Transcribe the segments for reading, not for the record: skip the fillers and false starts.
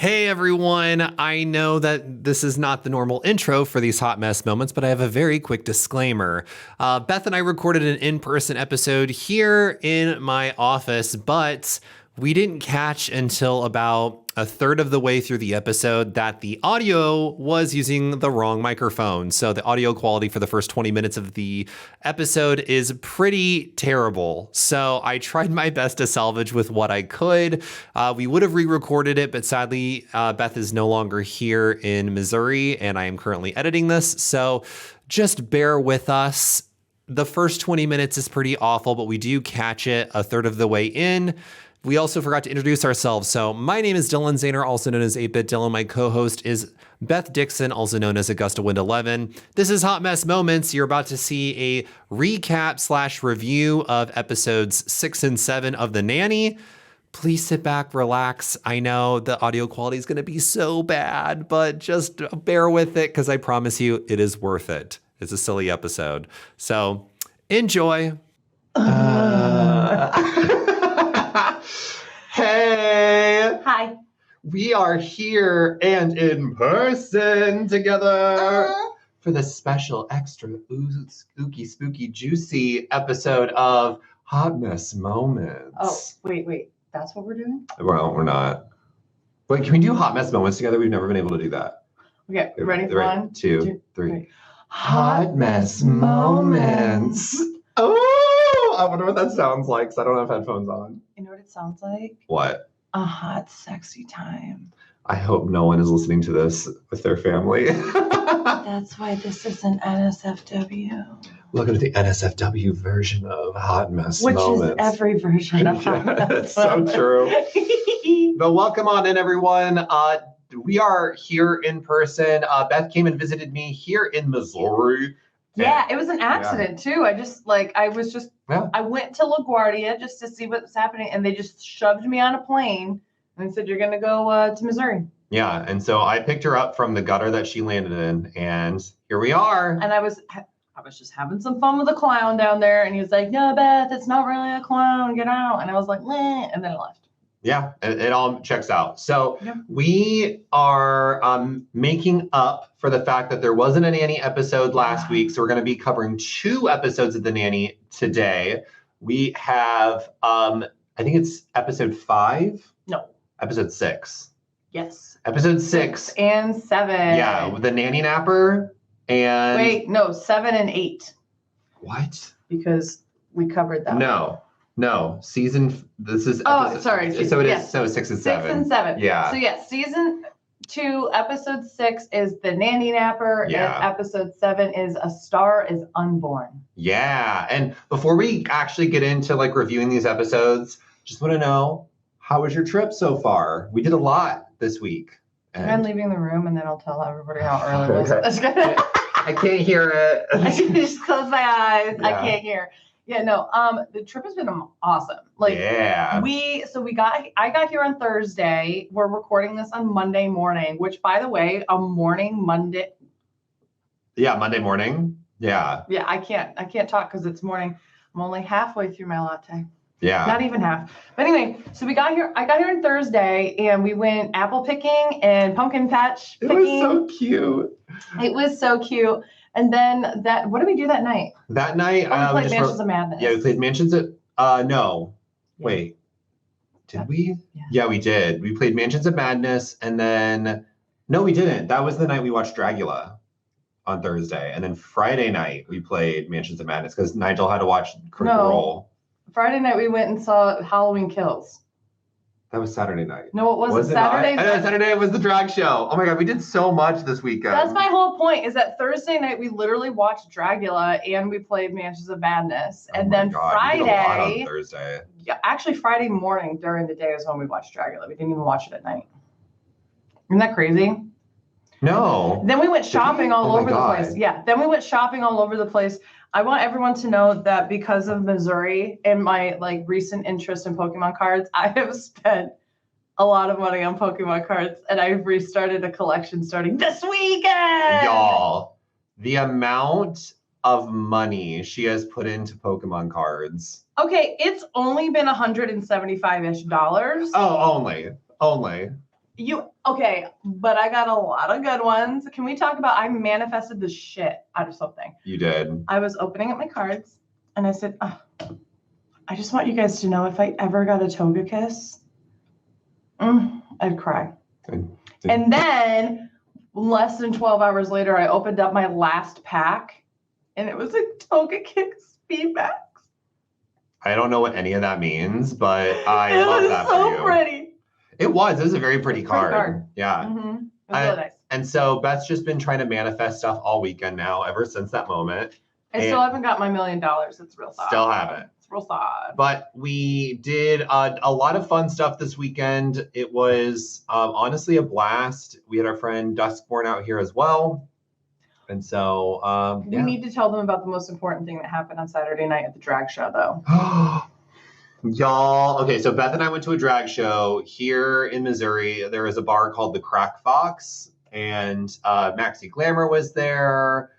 Hey everyone, I know that this is not the normal intro for these hot mess moments, but I have a very quick disclaimer. Beth and I recorded an in-person episode here in my office, but we didn't catch until about a third of the way through the episode that the audio was using the wrong microphone. So the audio quality for the first 20 minutes of the episode is pretty terrible. So I tried my best to salvage with what I could. We would have re-recorded it, but sadly, Beth is no longer here in Missouri, and I am currently editing this. So just bear with us. The first 20 minutes is pretty awful, but we do catch it a third of the way in. We also forgot to introduce ourselves. So my name is Dylan Zahner, also known as 8-Bit Dylan. My co-host is Beth Dixon, also known as Augusta Wind 11. This is Hot Mess Moments. You're about to see a recap / review of episodes 6 and 7 of The Nanny. Please sit back, relax. I know the audio quality is going to be so bad, but just bear with it because I promise you it is worth it. It's a silly episode. So enjoy. Hey! Hi. We are here and in person together for the special extra spooky, juicy episode of Hot Mess Moments. Oh, wait. That's what we're doing? Well, we're not. Wait, can we do Hot Mess Moments together? We've never been able to do that. Okay, ready? Right. 1, 2, 3. three. Hot Mess Moments. Oh, I wonder what that sounds like because I don't have headphones on. You know what it sounds like? What? A hot, sexy time. I hope no one is listening to this with their family. That's why this is an NSFW. Welcome to the NSFW version of Hot Mess Which Moments. is every version of Hot Yeah, Mess. it's so true. But welcome on in, everyone. We are here in person. Beth came and visited me here in Missouri. Yeah, it was an accident too. I went to LaGuardia just to see what was happening, and they just shoved me on a plane and said, "You're going to go to Missouri." Yeah, and so I picked her up from the gutter that she landed in, and here we are. And I was just having some fun with the clown down there, and he was like, "No, Beth, it's not really a clown. Get out." And I was like, "Meh," and then I left. Yeah, it all checks out. So Yep. we are making up for the fact that there wasn't a Nanny episode last week. So we're going to be covering 2 episodes of The Nanny today. We have, I think it's episode 5? No. Episode 6. Yes. Episode 6. And 7. Yeah, with the nanny napper and... Wait, no, 7 and 8. What? Because we covered that. No, this is... Oh, episode, sorry. So it is, Yes. so 6 and 7. 6 and 7. Yeah. So yes, season 2, episode 6 is the nanny napper, Yeah. and episode 7 is A Star is Unborn. Yeah, and before we actually get into like reviewing these episodes, just want to know, how was your trip so far? We did a lot this week. I'm leaving the room, and then I'll tell everybody how early it was. Okay. That's good. I can't hear it. I can just close my eyes. I Yeah. can't hear. Yeah, no. The trip has been awesome. Yeah. I got here on Thursday. We're recording this on Monday morning, which, by the way, Monday. Yeah, Monday morning. Yeah. Yeah, I can't talk because it's morning. I'm only halfway through my latte. Yeah. Not even half. But anyway, so I got here on Thursday, and we went apple picking and pumpkin patch It picking. was so cute. It was so cute. And then what did we do that night? That night, We played just Mansions of Madness. Yeah, we played Mansions of... no. Yeah. Wait. Did we? Yeah. Yeah, we did. We played Mansions of Madness, and then... No, we didn't. That was the night we watched Dragula on Thursday. And then Friday night, we played Mansions of Madness, because Nigel had to watch Critical Role. Friday night we went and saw Halloween Kills. That was Saturday night. No, it wasn't. Was it not? Saturday I know, Saturday was the drag show. Oh my God, we did so much this weekend. That's my whole point, is that Thursday night we literally watched Dragula and we played Mansions of Madness. Oh And my then God, we did a lot Friday, on Thursday. yeah, actually Friday morning during the day was when we watched Dragula. We didn't even watch it at night. Isn't that crazy? No. Then we went shopping all Oh my over the God. place. Yeah, then we went shopping all over the place. I want everyone to know that because of Missouri and my recent interest in Pokemon cards, I have spent a lot of money on Pokemon cards, and I've restarted a collection starting this weekend. Y'all, the amount of money she has put into Pokemon cards. Okay, it's only been $175-ish. Oh, only. Okay, but I got a lot of good ones. Can we talk about I manifested the shit out of something? You did. I was opening up my cards and I said, I just want you guys to know if I ever got a toga kiss, I'd cry. And then less than 12 hours later, I opened up my last pack and it was a toga kiss feedback. I don't know what any of that means, but I love that for you. It was so pretty. It was a very pretty card. Yeah. Mm-hmm. It was really nice. And so Beth's just been trying to manifest stuff all weekend now, ever since that moment. I still haven't got my $1 million. It's real sad. Still haven't. It's real sad. But we did a lot of fun stuff this weekend. It was honestly a blast. We had our friend Duskborn out here as well. And so, We need to tell them about the most important thing that happened on Saturday night at the drag show, though. Y'all, okay, so Beth and I went to a drag show here in Missouri. There was a bar called the Crack Fox, and Maxi Glamour was there.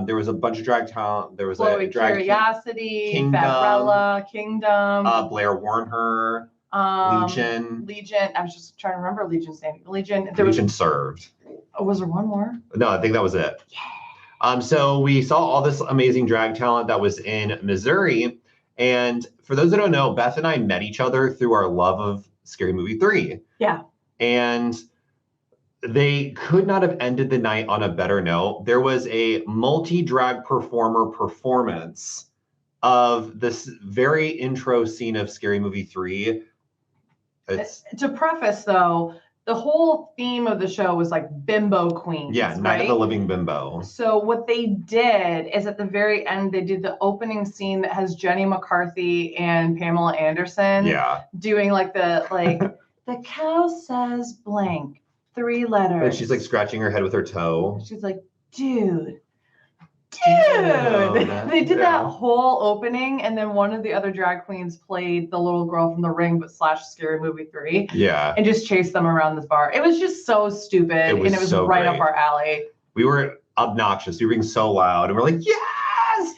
There was a bunch of drag talent. There was Chloe a drag Curiosity, Kingdom, Fabrella, Kingdom, Blair Warner, Legion. I was just trying to remember Legion's name. Legion served. Oh, was there one more? No, I think that was it. Yeah. So we saw all this amazing drag talent that was in Missouri. And for those that don't know, Beth and I met each other through our love of Scary Movie 3. Yeah. And they could not have ended the night on a better note. There was a multi-drag performance of this very intro scene of Scary Movie 3. To preface, though, the whole theme of the show was like bimbo queens. Yeah, Night of the Living Bimbo. So what they did is at the very end, they did the opening scene that has Jenny McCarthy and Pamela Anderson. Yeah. Doing like the cow says blank, 3 letters. And she's like scratching her head with her toe. She's like, dude. They did that whole opening, and then one of the other drag queens played the little girl from The Ring, but / Scary Movie 3. Yeah. And just chased them around this bar. It was just so stupid, and it was so right up our alley. We were obnoxious. We were being so loud, and we're like, yes!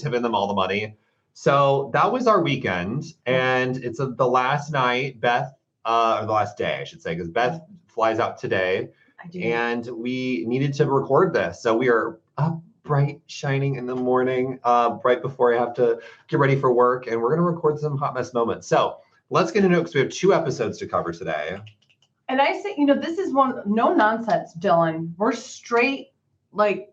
Tipping them all the money. So that was our weekend, and it's the last night, Beth, or the last day, I should say, because Beth flies out today. I do. And we needed to record this. So we are up bright, shining in the morning, right before I have to get ready for work. And we're going to record some hot mess moments. So let's get into it because we have 2 episodes to cover today. And I say, this is no nonsense, Dylan. We're straight, we're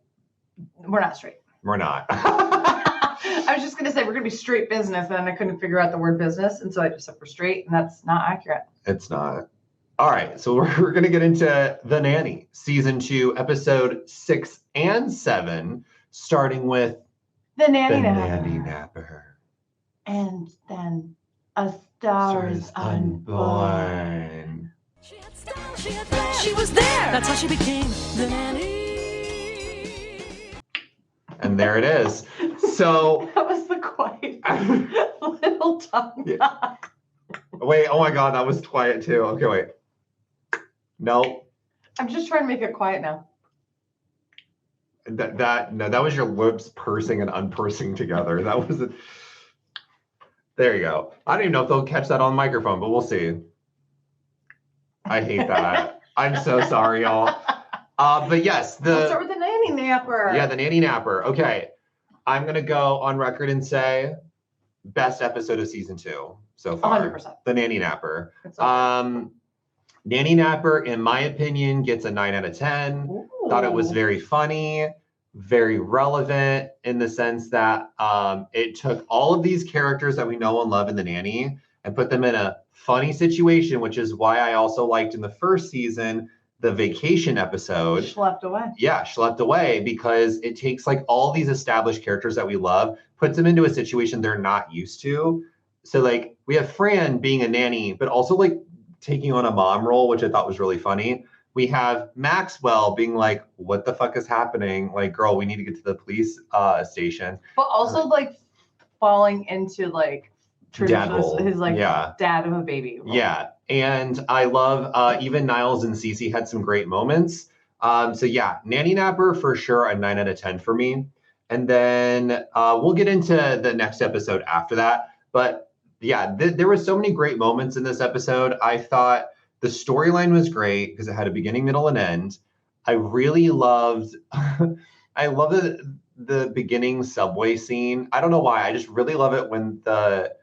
not straight. We're not. I was just going to say we're going to be straight business, and I couldn't figure out the word business. And so I just said we're straight, and that's not accurate. It's not. All right, so we're going to get into The Nanny, Season 2, Episode 6 and 7, starting with The Nanny Napper. And then A Star is Unborn. She had style, she had flair. She was there. That's how she became the nanny. And there it is. So that was the quiet little tongue knock. Wait, oh my God, that was quiet too. Okay, wait. No. I'm just trying to make it quiet now. That was your lips pursing and unpursing together. That was it. There you go. I don't even know if they'll catch that on microphone, but we'll see. I hate that. I'm so sorry, y'all. But yes, Let's start with the Nanny Napper. Yeah, the Nanny Napper. Okay. I'm gonna go on record and say best episode of season 2 so far. 100%. The Nanny Napper. Nanny Napper, in my opinion, gets a 9 out of 10. Ooh. Thought it was very funny, very relevant in the sense that it took all of these characters that we know and love in The Nanny and put them in a funny situation, which is why I also liked in the first season the vacation episode. Schlepped away. Yeah, schlepped away, because it takes like all these established characters that we love, puts them into a situation they're not used to. So like we have Fran being a nanny, but also like taking on a mom role, which I thought was really funny. We have Maxwell being like, what the fuck is happening? Like, girl, we need to get to the police station. But also like falling into like traditional, his like dad of a baby role. Yeah. And I love even Niles and Cece had some great moments. So yeah, Nanny Napper for sure, a 9 out of 10 for me. And then we'll get into the next episode after that. But yeah, there were so many great moments in this episode. I thought The storyline was great because it had a beginning, middle, and end. I really loved, I love the beginning subway scene. I don't know why. I just really love it when the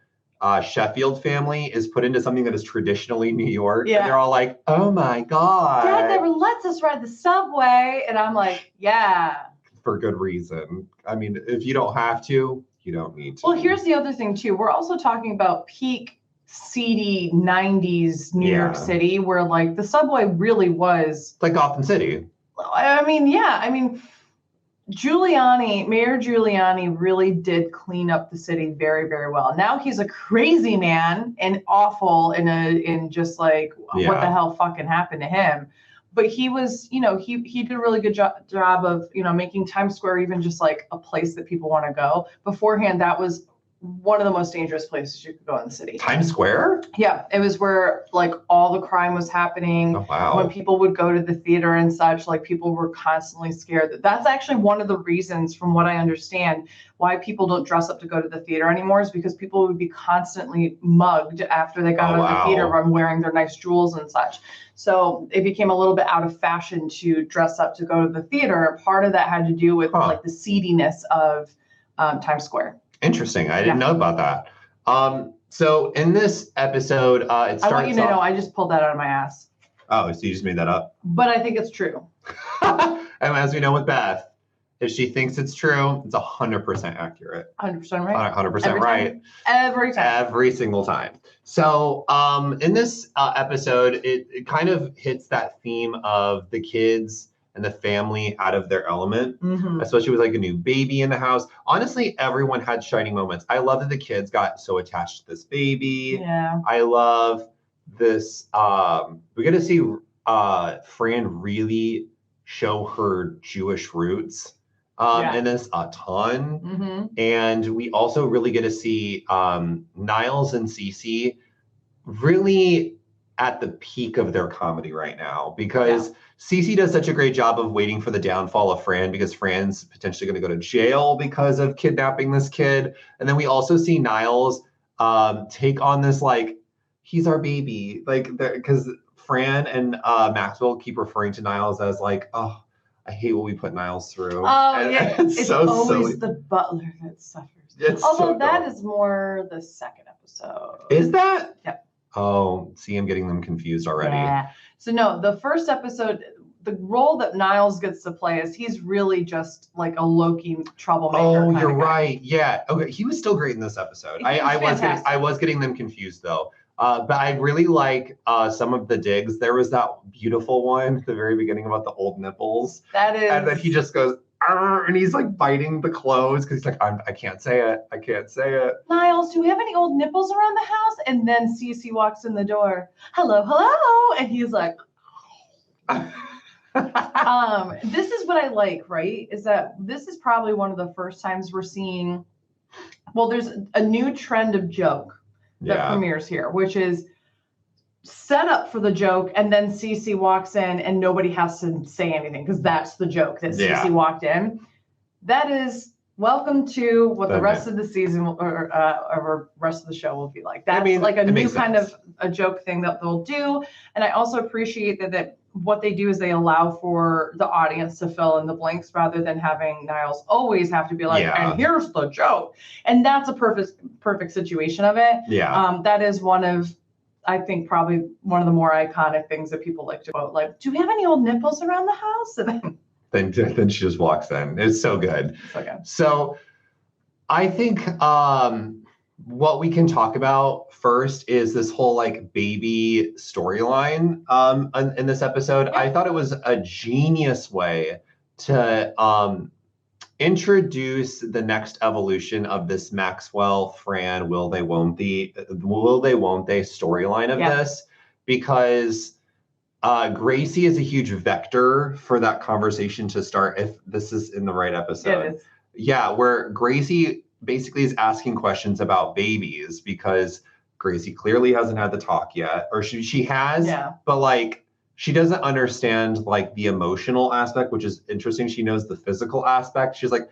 Sheffield family is put into something that is traditionally New York. Yeah. And they're all like, oh my God. Dad never lets us ride the subway. And I'm like, yeah. For good reason. I mean, if you don't have to, you don't need to. Well, here's the other thing too. We're also talking about peak seedy 90s New York City, where like the subway really was like Gotham City. I mean, yeah. I mean, Mayor Giuliani really did clean up the city very, very well. Now he's a crazy man and awful in just like what the hell fucking happened to him. But he was, he did a really good job of, making Times Square even just like a place that people want to go. Beforehand, that was one of the most dangerous places you could go in the city. Times Square? Yeah, it was where like all the crime was happening. Oh, wow. When people would go to the theater and such, like people were constantly scared. That's actually one of the reasons, from what I understand, why people don't dress up to go to the theater anymore, is because people would be constantly mugged after they got out of the theater from wearing their nice jewels and such. So it became a little bit out of fashion to dress up to go to the theater. Part of that had to do with like the seediness of Times Square. Interesting. I didn't know about that. So in this episode, it starts. I want you to know I just pulled that out of my ass. Oh, so you just made that up? But I think it's true. And as we know with Beth, if she thinks it's true, it's 100% accurate. 100% right. 100% right. Every time. Every single time. So in this episode, it kind of hits that theme of the kids and the family out of their element, especially with like a new baby in the house. Honestly, everyone had shining moments. I love that the kids got so attached to this baby. Yeah. I love this. We get to see Fran really show her Jewish roots in this a ton. And we also really get to see Niles and Cece really at the peak of their comedy right now, because Cece does such a great job of waiting for the downfall of Fran, because Fran's potentially going to go to jail because of kidnapping this kid. And then we also see Niles take on this, like, he's our baby, like, because Fran and Maxwell keep referring to Niles as like, oh, I hate what we put Niles through. Oh, and yeah. It's so always silly. the butler that suffers. It's Although so that dumb. is more the second episode. Is that? Yep. Oh, see, I'm getting them confused already. Yeah. So no, the first episode, the role that Niles gets to play is he's really just like a low-key troublemaker. Oh, kind you're of guy. right. Yeah. Okay. He was still great in this episode. He was fantastic. I was getting them confused though. But I really like some of the digs. There was that beautiful one at the very beginning about the old nipples. That is. And then he just goes, "Arr," and he's like biting the clothes because he's like, I can't say it. I can't say it. Niles, do we have any old nipples around the house? And then Cece walks in the door. Hello, hello. And he's like, this is what I like, right? Is that this is probably one of the first times we're seeing, well, there's a new trend of joke that premieres here, which is set up for the joke, and then Cece walks in and nobody has to say anything because that's the joke that Cece walked in. That is welcome to what the rest of the season or rest of the show will be like. That's like a new kind of a joke thing that they'll do. And I also appreciate that what they do is they allow for the audience to fill in the blanks rather than having Niles always have to be like, and here's the joke. And that's a perfect situation of it. Yeah. That is one of, I think, probably one of the more iconic things that people like to quote. Like, do we have any old nipples around the house? And then she just walks in. It's so good. Okay. So I think what we can talk about first is this whole like baby storyline in this episode. I thought it was a genius way to introduce the next evolution of this Maxwell, Fran, will they, won't they storyline of this, because Gracie is a huge vector for that conversation to start, if this is in the right episode. It is. Yeah, where Gracie basically is asking questions about babies because Gracie clearly hasn't had the talk yet, or she has, but like she doesn't understand like the emotional aspect, which is interesting. She knows the physical aspect. She's like,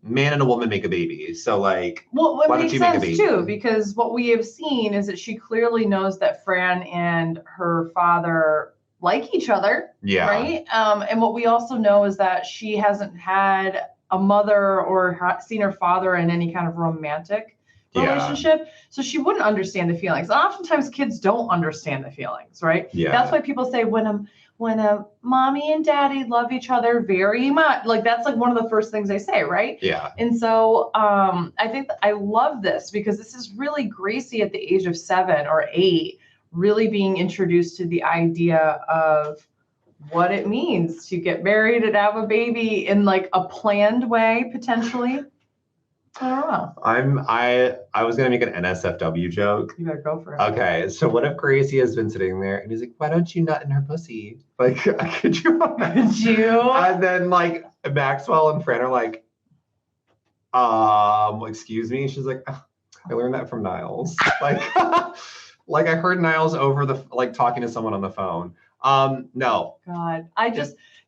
man and a woman make a baby. So like, Well, it why don't makes you make a sense baby? too, because what we have seen is that she clearly knows that Fran and her father like each other, Yeah. right? And what we also know is that she hasn't had a mother or seen her father in any kind of romantic relationship, so she wouldn't understand the feelings. And oftentimes kids don't understand the feelings, right? Yeah. That's why people say when a mommy and daddy love each other very much, like that's like one of the first things they say, right? Yeah. And so I think I love this because this is really Gracie at the age of 7 or 8 really being introduced to the idea of what it means to get married and have a baby in like a planned way, potentially. I don't know. I was gonna make an NSFW joke. You better go for it. Okay, so what if Gracie has been sitting there and he's like, why don't you nut in her pussy? Like, could you imagine? Could you? And then like Maxwell and Fran are like, excuse me. She's like, "Oh, I learned that from Niles. Like, like I heard Niles over the like talking to someone on the phone. No. God,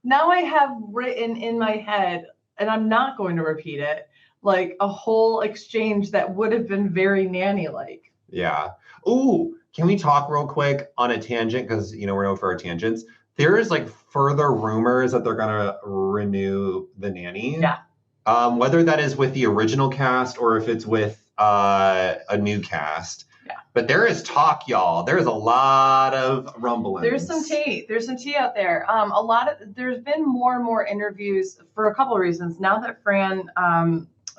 now I have written in my head, and I'm not going to repeat it, like a whole exchange that would have been very Nanny-like. Yeah. Ooh, can we talk real quick on a tangent? Because, you know, we're known for our tangents. There is like further rumors that they're going to renew the Nanny. Yeah. Whether that is with the original cast or if it's with a new cast. Yeah. But there is talk, y'all. There's a lot of rumblings. There's some tea. There's some tea out there. There's been more and more interviews for a couple of reasons. Now that Fran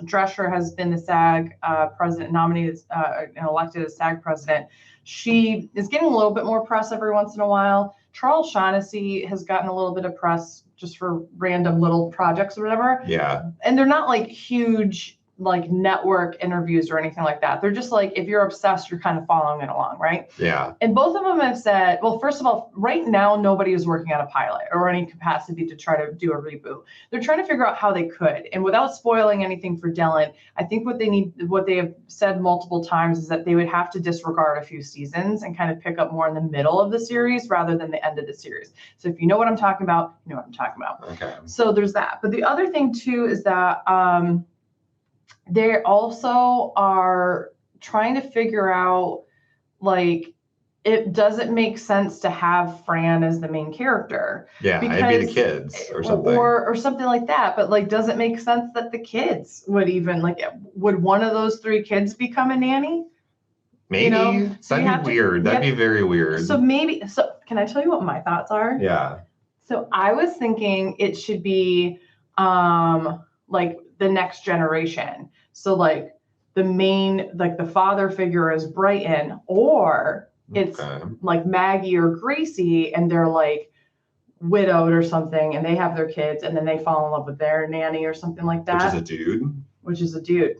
Drescher has been the SAG president, nominated and elected as SAG president, she is getting a little bit more press every once in a while. Charles Shaughnessy has gotten a little bit of press just for random little projects or whatever. Yeah. And they're not like huge like network interviews or anything like that. They're just like, if you're obsessed, you're kind of following it along, right? Yeah. And both of them have said, well, first of all, right now, nobody is working on a pilot or any capacity to try to do a reboot. They're trying to figure out how they could. And without spoiling anything for Dylan, I think what they have said multiple times is that they would have to disregard a few seasons and kind of pick up more in the middle of the series rather than the end of the series. So if you know what I'm talking about, you know what I'm talking about. Okay. So there's that. But the other thing too is that they also are trying to figure out, like, it doesn't make sense to have Fran as the main character. Yeah, it'd be the kids or something. Or something like that. But, like, does it make sense that the kids would even, like, would one of those 3 kids become a nanny? Maybe. You know? So that'd be weird. That'd be very weird. So can I tell you what my thoughts are? Yeah. So I was thinking it should be, like, the next generation. So like the father figure is Brighton, or it's like Maggie or Gracie and they're like widowed or something and they have their kids and then they fall in love with their nanny or something like that. Which is a dude.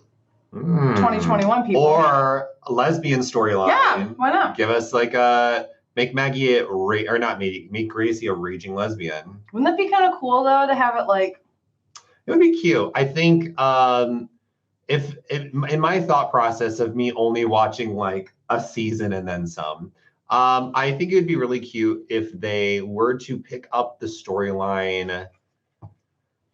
2021 people. Or a lesbian storyline. Yeah, why not? Give us like make Maggie make Gracie a raging lesbian. Wouldn't that be kind of cool though to have it like? It would be cute. I think if in my thought process of me only watching like a season and then some, I think it would be really cute if they were to pick up the storyline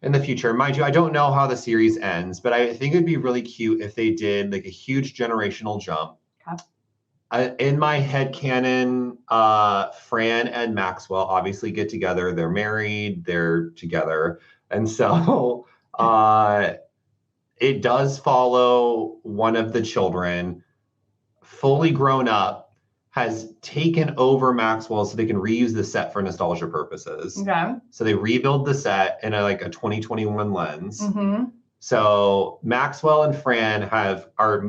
in the future. Mind you, I don't know how the series ends, but I think it'd be really cute if they did like a huge generational jump. Okay. In my headcanon, Fran and Maxwell obviously get together. They're married. They're together. And so it does follow one of the children, fully grown up, has taken over Maxwell so they can reuse the set for nostalgia purposes. Okay. So they rebuild the set in a 2021 lens. Mm-hmm. So Maxwell and Fran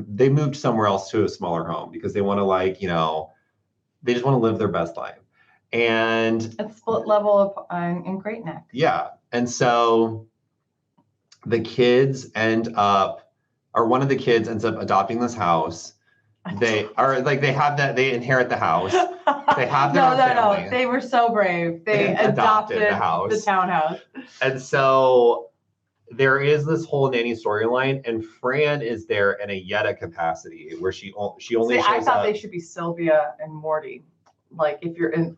they moved somewhere else to a smaller home because they want to they just want to live their best life. And it's split level in Great Neck. Yeah. And so the kids one of the kids ends up adopting this house. They inherit the house. They have their own family. No. They were so brave. They adopted the townhouse. And so there is this whole nanny storyline, and Fran is there in a Yetta capacity where she only shows up. I thought they should be Sylvia and Morty. Like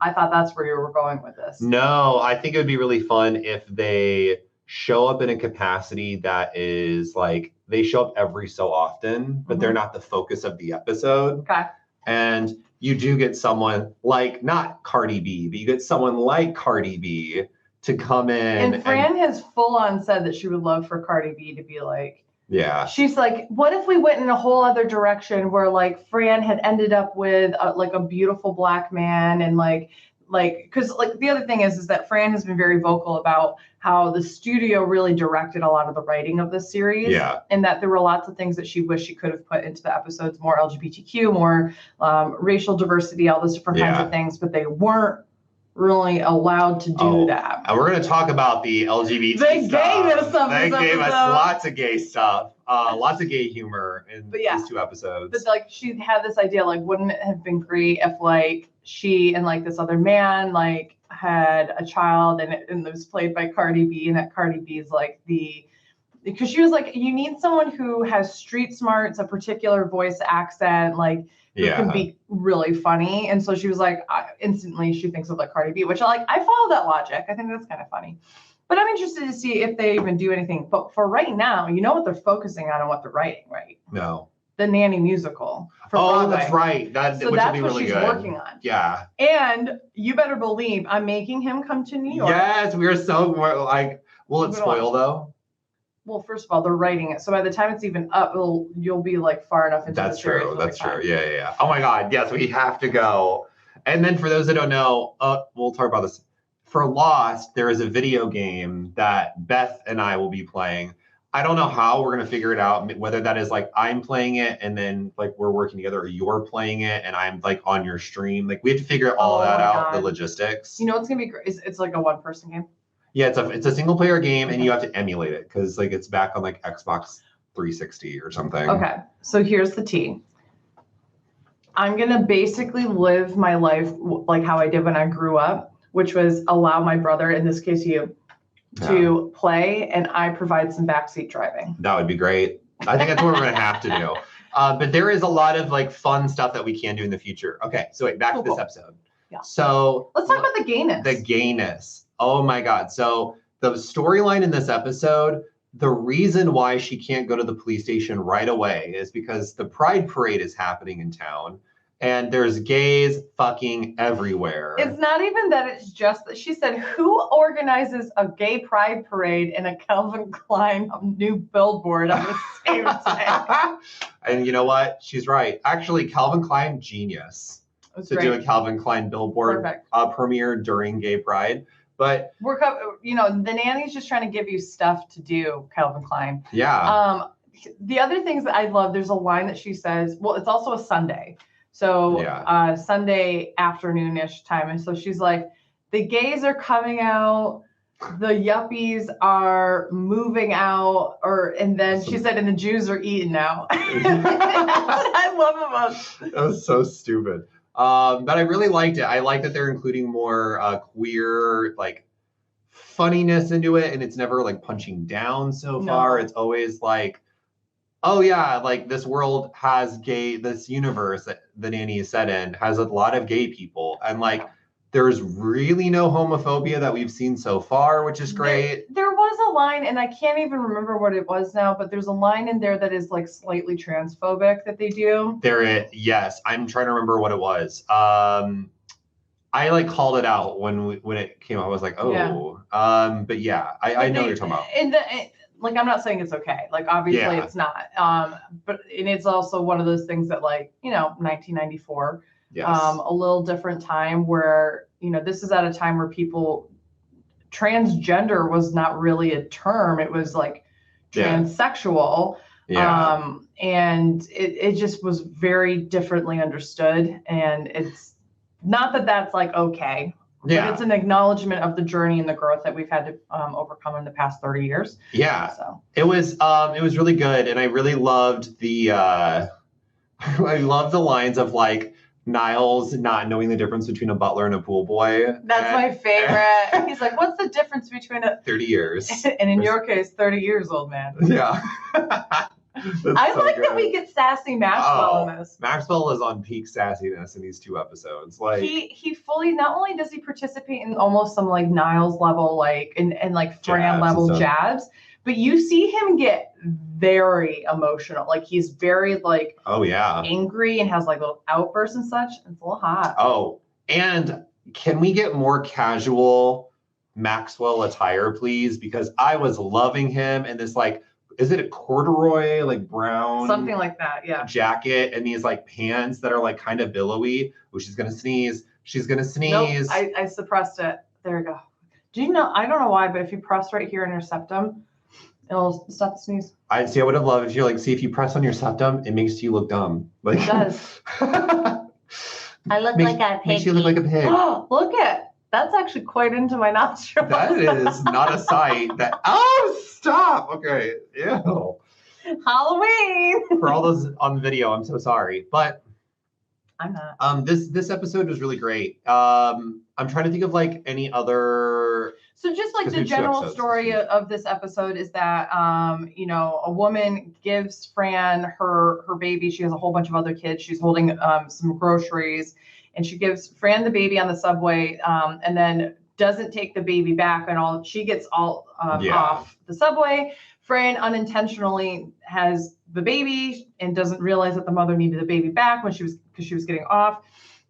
I thought that's where you were going with this. No, I think it would be really fun if they show up in a capacity that is like they show up every so often, but they're not the focus of the episode. Okay. And you do get someone like not Cardi B, but you get someone like Cardi B to come in. And Fran has full on said that she would love for Cardi B to be like, yeah. She's like, what if we went in a whole other direction where like Fran had ended up with like a beautiful black man and because like the other thing is that Fran has been very vocal about how the studio really directed a lot of the writing of the series. Yeah. And that there were lots of things that she wished she could have put into the episodes, more LGBTQ, more racial diversity, all those different kinds of things, but they weren't really allowed to do that. And we're going to talk about the LGBT They stuff. gave us some. They gave us lots of gay stuff, lots of gay humor in these 2 episodes. But like she had this idea, like, wouldn't it have been great if like she and like this other man like had a child and it was played by Cardi B, and that Cardi B is like because she was like, you need someone who has street smarts, a particular voice accent, like who can be really funny. And so she was like, instantly she thinks of like Cardi B, which I follow that logic. I think that's kind of funny. But I'm interested to see if they even do anything. But for right now, you know what they're focusing on and what they're writing, right? No. The Nanny musical. For Broadway. That's right. Which will be really good. That's what she's working on. Yeah. And you better believe I'm making him come to New York. Yes, we are so like. Will it spoil though? Well, first of all, they're writing it, so by the time it's even up, you'll be like far enough into the series. That's true. Yeah. Oh my God, yes, we have to go. And then for those that don't know, we'll talk about this. For Lost, there is a video game that Beth and I will be playing. I don't know how we're gonna figure it out. Whether that is like I'm playing it and then like we're working together, or you're playing it and I'm like on your stream. Like we have to figure all that out, the logistics. You know what's gonna be great? It's like a 1-person game. Yeah, it's a single player game, and you have to emulate it because like it's back on like Xbox 360 or something. Okay, so here's the tea. I'm gonna basically live my life like how I did when I grew up, which was allow my brother, in this case you, to play, and I provide some backseat driving. That would be great. I think that's what we're gonna have to do. But there is a lot of like fun stuff that we can do in the future. Okay, so wait, back to this episode. Yeah. So let's talk about the gayness. The gayness. Oh my God. So the storyline in this episode, the reason why she can't go to the police station right away is because the Pride Parade is happening in town and there's gays fucking everywhere. It's not even that, it's just that she said, who organizes a gay Pride Parade and a Calvin Klein new billboard on the same day? And you know what? She's right. Actually, Calvin Klein, genius to do a Calvin Klein billboard premiere during Gay Pride. But the Nanny's just trying to give you stuff to do, Calvin Klein. Yeah. The other things that I love, there's a line that she says, well, it's also a Sunday. So Sunday afternoon-ish time. And so she's like, the gays are coming out, the yuppies are moving out, and then she said, and the Jews are eating out. I love about that was so stupid. But I really liked it. I like that they're including more queer like funniness into it, and it's never like punching down so far. It's always like, oh yeah, like this world has this universe that the Nanny is set in has a lot of gay people, and like there's really no homophobia that we've seen so far, which is great. There was a line, and I can't even remember what it was now, but there's a line in there that is like slightly transphobic that they do. Yes, I'm trying to remember what it was. I like called it out when it came out. I was like, oh, but yeah, I know what you're talking about. Like, I'm not saying it's okay. Like, obviously it's not. But it's also one of those things that, like, 1994, a little different time where, this is at a time where transgender was not really a term. It was like transsexual. Yeah. And it just was very differently understood. And it's not that that's like, okay. Yeah. But it's an acknowledgement of the journey and the growth that we've had to overcome in the past 30 years. Yeah. So it was really good. And I really loved I love the lines of like Niles not knowing the difference between a butler and a pool boy. That's my favorite. He's like, what's the difference between 30 years. And in your case, 30 years, old man. Yeah. I like that we get sassy Maxwell in this. Maxwell is on peak sassiness in these 2 episodes. Like he fully, not only does he participate in almost some like Niles level, like and like Fran level jabs, but you see him get very emotional. Like he's very like angry and has like little outbursts and such. It's a little hot. Oh, and can we get more casual Maxwell attire, please? Because I was loving him in this, like, is it a corduroy, like brown, something like that, yeah, jacket, and these like pants that are like kind of billowy. Oh, she's gonna sneeze. She's gonna sneeze. Nope, I suppressed it. There we go. Do you know? I don't know why, but if you press right here in your septum, it'll stop the sneeze. I would have loved if you're like, see, if you press on your septum, it makes you look dumb. Like it does. I look like a pig. Makes you look like a pig. Oh, look at. That's actually quite into my nostrils. That is not a sight. Stop. Okay. Ew. Halloween. For all those on video, I'm so sorry. But I'm not. This episode was really great. I'm trying to think of like any other. So just like the general story of this episode is that a woman gives Fran her baby. She has a whole bunch of other kids. She's holding some groceries. And she gives Fran the baby on the subway, and then doesn't take the baby back, and she gets all off the subway. Fran unintentionally has the baby and doesn't realize that the mother needed the baby back because she was getting off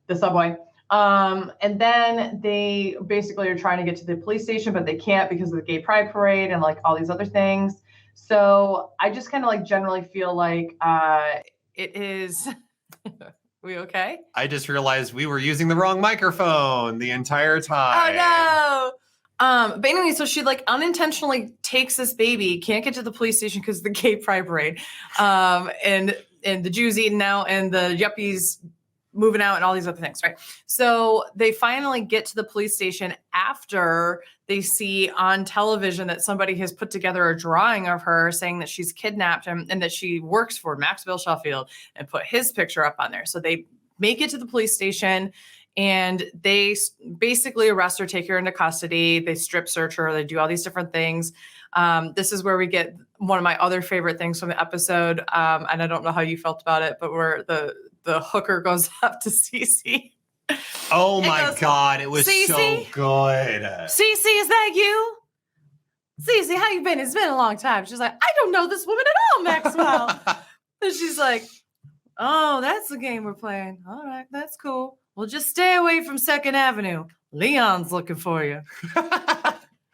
the subway. And then they basically are trying to get to the police station, but they can't because of the gay pride parade and like all these other things. So I just kind of like generally feel like it is. We okay? I just realized we were using the wrong microphone the entire time. Oh no. But anyway, so she like unintentionally takes this baby, can't get to the police station because of the gay pride parade. And the Jews eating out and the yuppies moving out and all these other things, right? So they finally get to the police station after they see on television that somebody has put together a drawing of her saying that she's kidnapped him and that she works for Maxwell Sheffield and put his picture up on there. So they make it to the police station and they basically arrest her, take her into custody. They strip search her. They do all these different things. This is where we get one of my other favorite things from the episode. And I don't know how you felt about it, but where the hooker goes up to Cece. Oh my God, it was Cece? so good. Cece, is that you? Cece, how you been? It's been a long time. She's like, I don't know this woman at all, Maxwell. And she's like, oh, that's the game we're playing. All right, that's cool. Well, just stay away from 2nd Avenue. Leon's looking for you.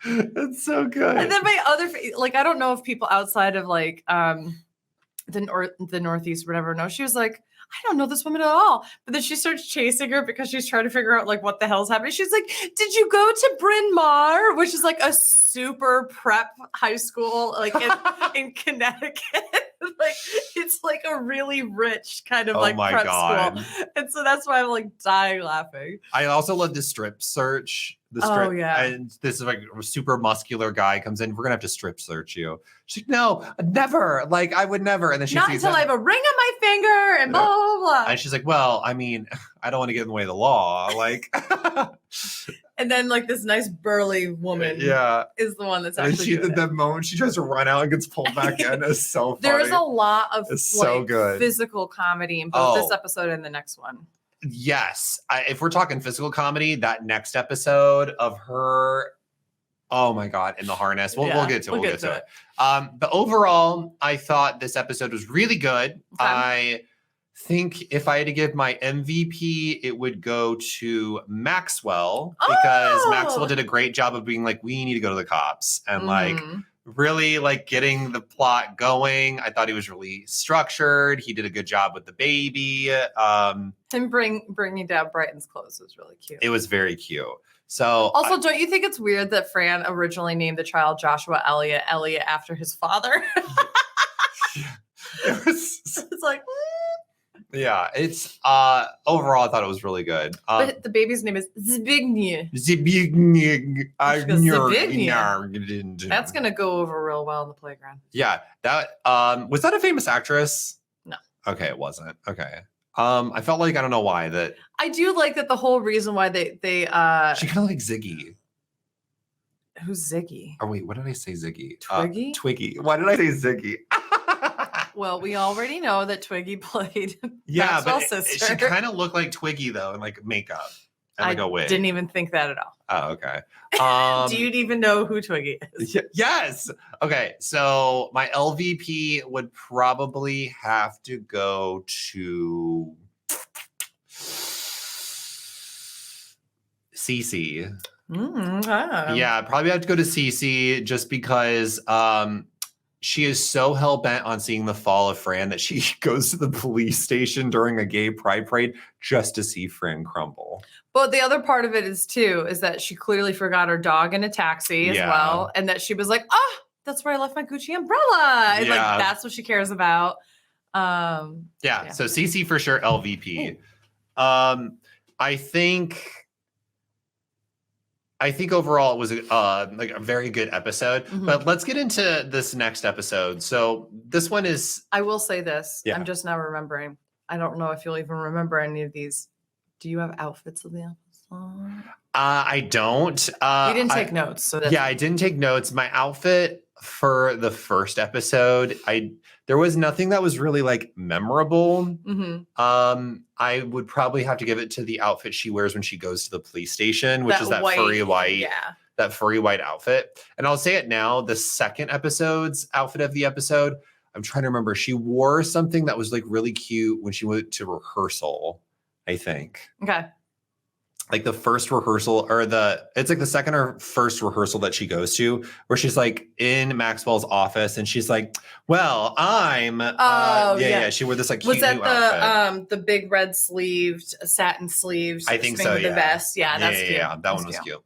That's so good. And then my other, like, I don't know if people outside of like the Northeast, whatever, know. She was like, I don't know this woman at all. But then she starts chasing her because she's trying to figure out like what the hell's happening. She's like, did you go to Bryn Mawr, which is like a super prep high school, like in Connecticut. Like it's like a really rich kind of like prep school. And so that's why I'm like dying laughing. I also love the strip search. And this is like a super muscular guy comes in. We're gonna have to strip search you. She's like, no, never. Like I would never. And then she not until I have a ring on my finger and blah blah blah. And she's like, well, I mean, I don't want to get in the way of the law. Like, and then like this nice burly woman, is the one that's actually. And the moment she tries to run out and gets pulled back in is so funny. There's a lot of so good physical comedy in both this episode and the next one. Yes. If we're talking physical comedy, that next episode of her, oh my God, in the harness. We'll get to it. We'll get to it. But overall, I thought this episode was really good. Okay. I think if I had to give my MVP, it would go to Maxwell because Maxwell did a great job of being like, we need to go to the cops and like really like getting the plot going. I thought he was really structured. He did a good job with the baby. Him bringing down Brighton's clothes was really cute. It was very cute. So also, don't you think it's weird that Fran originally named the child Joshua Elliott after his father? It's like, yeah, it's overall I thought it was really good. But the baby's name is Zbigniew. That's gonna go over real well in the playground. Yeah, that was that a famous actress? No. Okay, it wasn't. Okay. I felt like I don't know why that. I do like that the whole reason why they she kind of like Ziggy. Who's Ziggy? Oh wait, what did I say? Ziggy. Twiggy. Twiggy. Why did I say Ziggy? Well, we already know that Twiggy played Yeah, but Maxwell's sister. she kind of looked like Twiggy though, in like makeup and like a wig. Didn't even think that at all. Oh, okay. Do you even know who Twiggy is? Yes. Okay. So my LVP would probably have to go to Cece. Yeah, I'd probably have to go to Cece just because she is so hell-bent on seeing the fall of Fran that she goes to the police station during a gay pride parade just to see Fran crumble. But the other part of it is that she clearly forgot her dog in a taxi as well. And that she was like, oh, that's where I left my Gucci umbrella. And like, that's what she cares about. So Cece for sure, LVP. I think overall it was like a very good episode, but let's get into this next episode. So this one is... I will say this. Yeah. I'm just now remembering. I don't know if you'll even remember any of these. Do you have outfits of the episode? I don't. You didn't take notes. So that's... Yeah, I didn't take notes. My outfit for the first episode, there was nothing that was really like memorable. I would probably have to give it to the outfit she wears when she goes to the police station, which is that furry white, that furry white outfit. And I'll say it now, the second episode's outfit of the episode, I'm trying to remember. She wore something that was like really cute when she went to rehearsal, I think. Okay. Like the first rehearsal it's like the second or first rehearsal that she goes to where she's like in Maxwell's office and she's like, well, I'm, she wore this like cute was that new outfit. The big red sleeved, satin sleeves? I think so, with the vest. Yeah, that's cute. Yeah, that one was cute.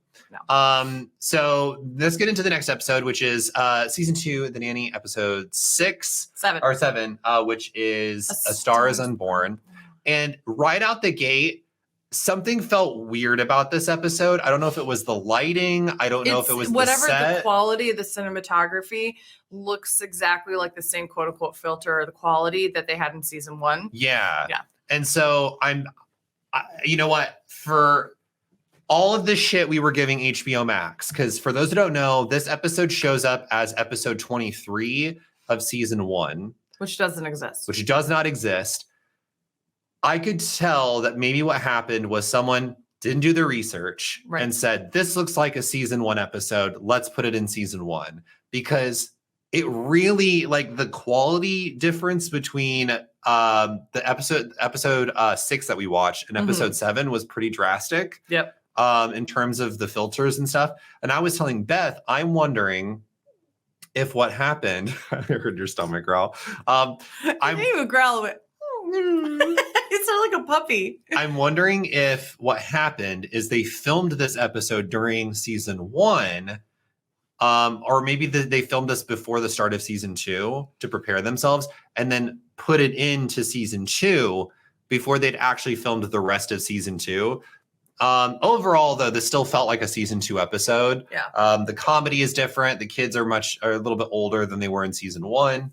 No. So let's get into the next episode, which is season 2, The Nanny, episode 7, which is A Star is Unborn. And right out the gate, something felt weird about this episode. I don't know if it was the lighting. I don't know if it was whatever the set. The quality of the cinematography looks exactly like the same quote unquote filter or the quality that they had in season 1. Yeah. And so you know what? For all of this shit we were giving HBO Max, because for those who don't know, this episode shows up as episode 23 of season 1. Which doesn't exist. Which does not exist. I could tell that maybe what happened was someone didn't do the research and said, this looks like a season 1 episode. Let's put it in season 1. Because it really, like the quality difference between the episode 6 that we watched and episode 7 was pretty drastic. Yep. In terms of the filters and stuff. And I was telling Beth, I'm wondering if what happened, I heard your stomach growl. I didn't even growl it. It sounded like a puppy. I'm wondering if what happened is they filmed this episode during season 1, or maybe they filmed this before the start of season 2 to prepare themselves, and then put it into season 2 before they'd actually filmed the rest of season 2. Overall, though, this still felt like a season 2 episode. Yeah. The comedy is different. The kids are a little bit older than they were in season 1.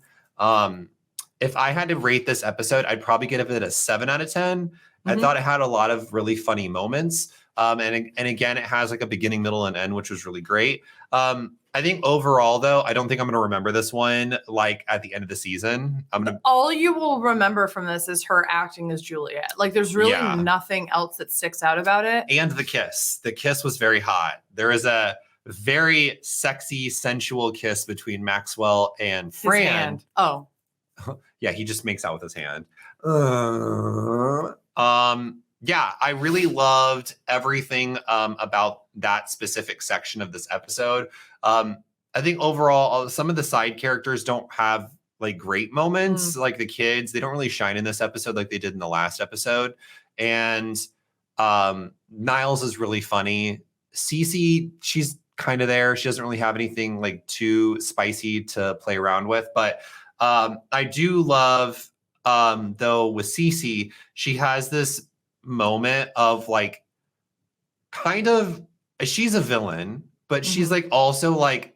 If I had to rate this episode, I'd probably give it a 7 out of 10. I thought it had a lot of really funny moments. And again, it has like a beginning, middle, and end, which was really great. I think overall, though, I don't think I'm going to remember this one like at the end of the season. All you will remember from this is her acting as Juliet. Like there's really nothing else that sticks out about it. And the kiss. The kiss was very hot. There is a very sexy, sensual kiss between Maxwell and Fran. His hand. Oh. Yeah, he just makes out with his hand. Yeah, I really loved everything about that specific section of this episode. I think overall, some of the side characters don't have like great moments. Like the kids, they don't really shine in this episode like they did in the last episode. And Niles is really funny. Cece, she's kind of there. She doesn't really have anything like too spicy to play around with, but I do love, though, with Cece, she has this moment of like, kind of, she's a villain, but she's like also like,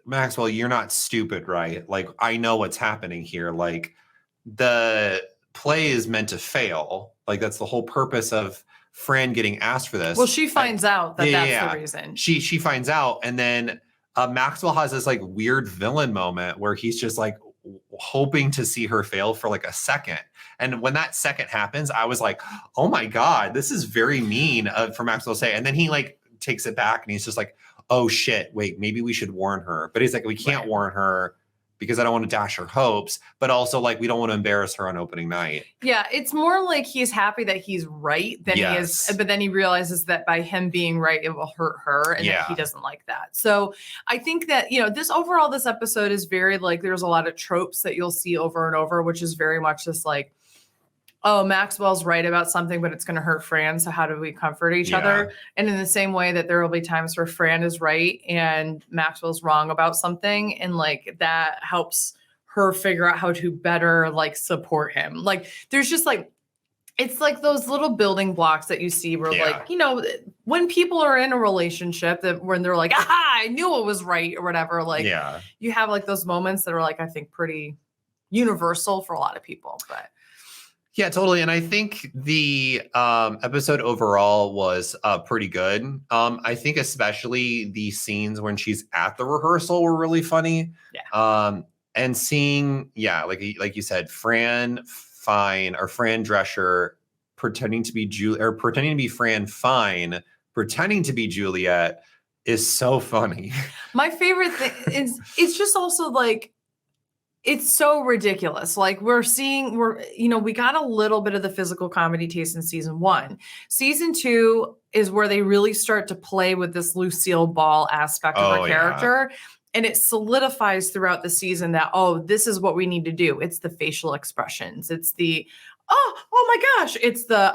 Maxwell, you're not stupid, right? Like, I know what's happening here. Like, the play is meant to fail. Like, that's the whole purpose of Fran getting asked for this. Well, she finds out that that's the reason. She finds out, and then Maxwell has this like weird villain moment where he's just like, hoping to see her fail for like a second. And when that second happens, I was like, oh my God, this is very mean for Maxwell to say. And then he like takes it back and he's just like, oh shit, wait, maybe we should warn her. But he's like, we can't warn her because I don't want to dash her hopes, but also like we don't want to embarrass her on opening night. Yeah, it's more like he's happy that he's right than he is, but then he realizes that by him being right, it will hurt her, and that he doesn't like that. So I think that, you know, this episode is very like, there's a lot of tropes that you'll see over and over, which is very much just like, oh, Maxwell's right about something, but it's going to hurt Fran. So how do we comfort each other? And in the same way that there will be times where Fran is right and Maxwell's wrong about something. And like that helps her figure out how to better like support him. Like there's just like, it's like those little building blocks that you see where like, you know, when people are in a relationship that when they're like, aha, I knew it was right or whatever. Like you have like those moments that are like, I think pretty universal for a lot of people, but. Yeah, totally. And I think the episode overall was pretty good. I think especially the scenes when she's at the rehearsal were really funny. Yeah. And seeing, like you said, Fran Drescher pretending to be Fran Fine, pretending to be Juliet is so funny. My favorite thing is it's just also like, it's so ridiculous. Like we got a little bit of the physical comedy taste in season 1. Season 2 is where they really start to play with this Lucille Ball aspect of her character. And it solidifies throughout the season that, oh, this is what we need to do. It's the facial expressions. It's the, oh my gosh. It's the,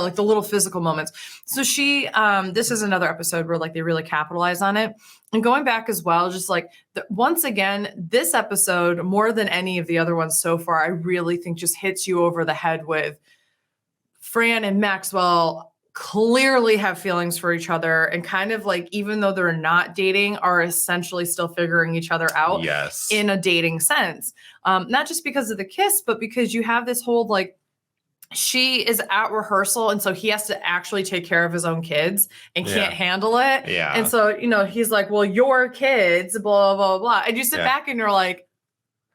like the little physical moments. So this is another episode where like they really capitalize on it. And going back as well, just like once again, this episode, more than any of the other ones so far, I really think just hits you over the head with Fran and Maxwell clearly have feelings for each other and kind of like, even though they're not dating, are essentially still figuring each other out in a dating sense. Not just because of the kiss, but because you have this whole like, she is at rehearsal and so he has to actually take care of his own kids and can't handle it. Yeah. And so, he's like, well, your kids, blah, blah, blah. And you sit back and you're like,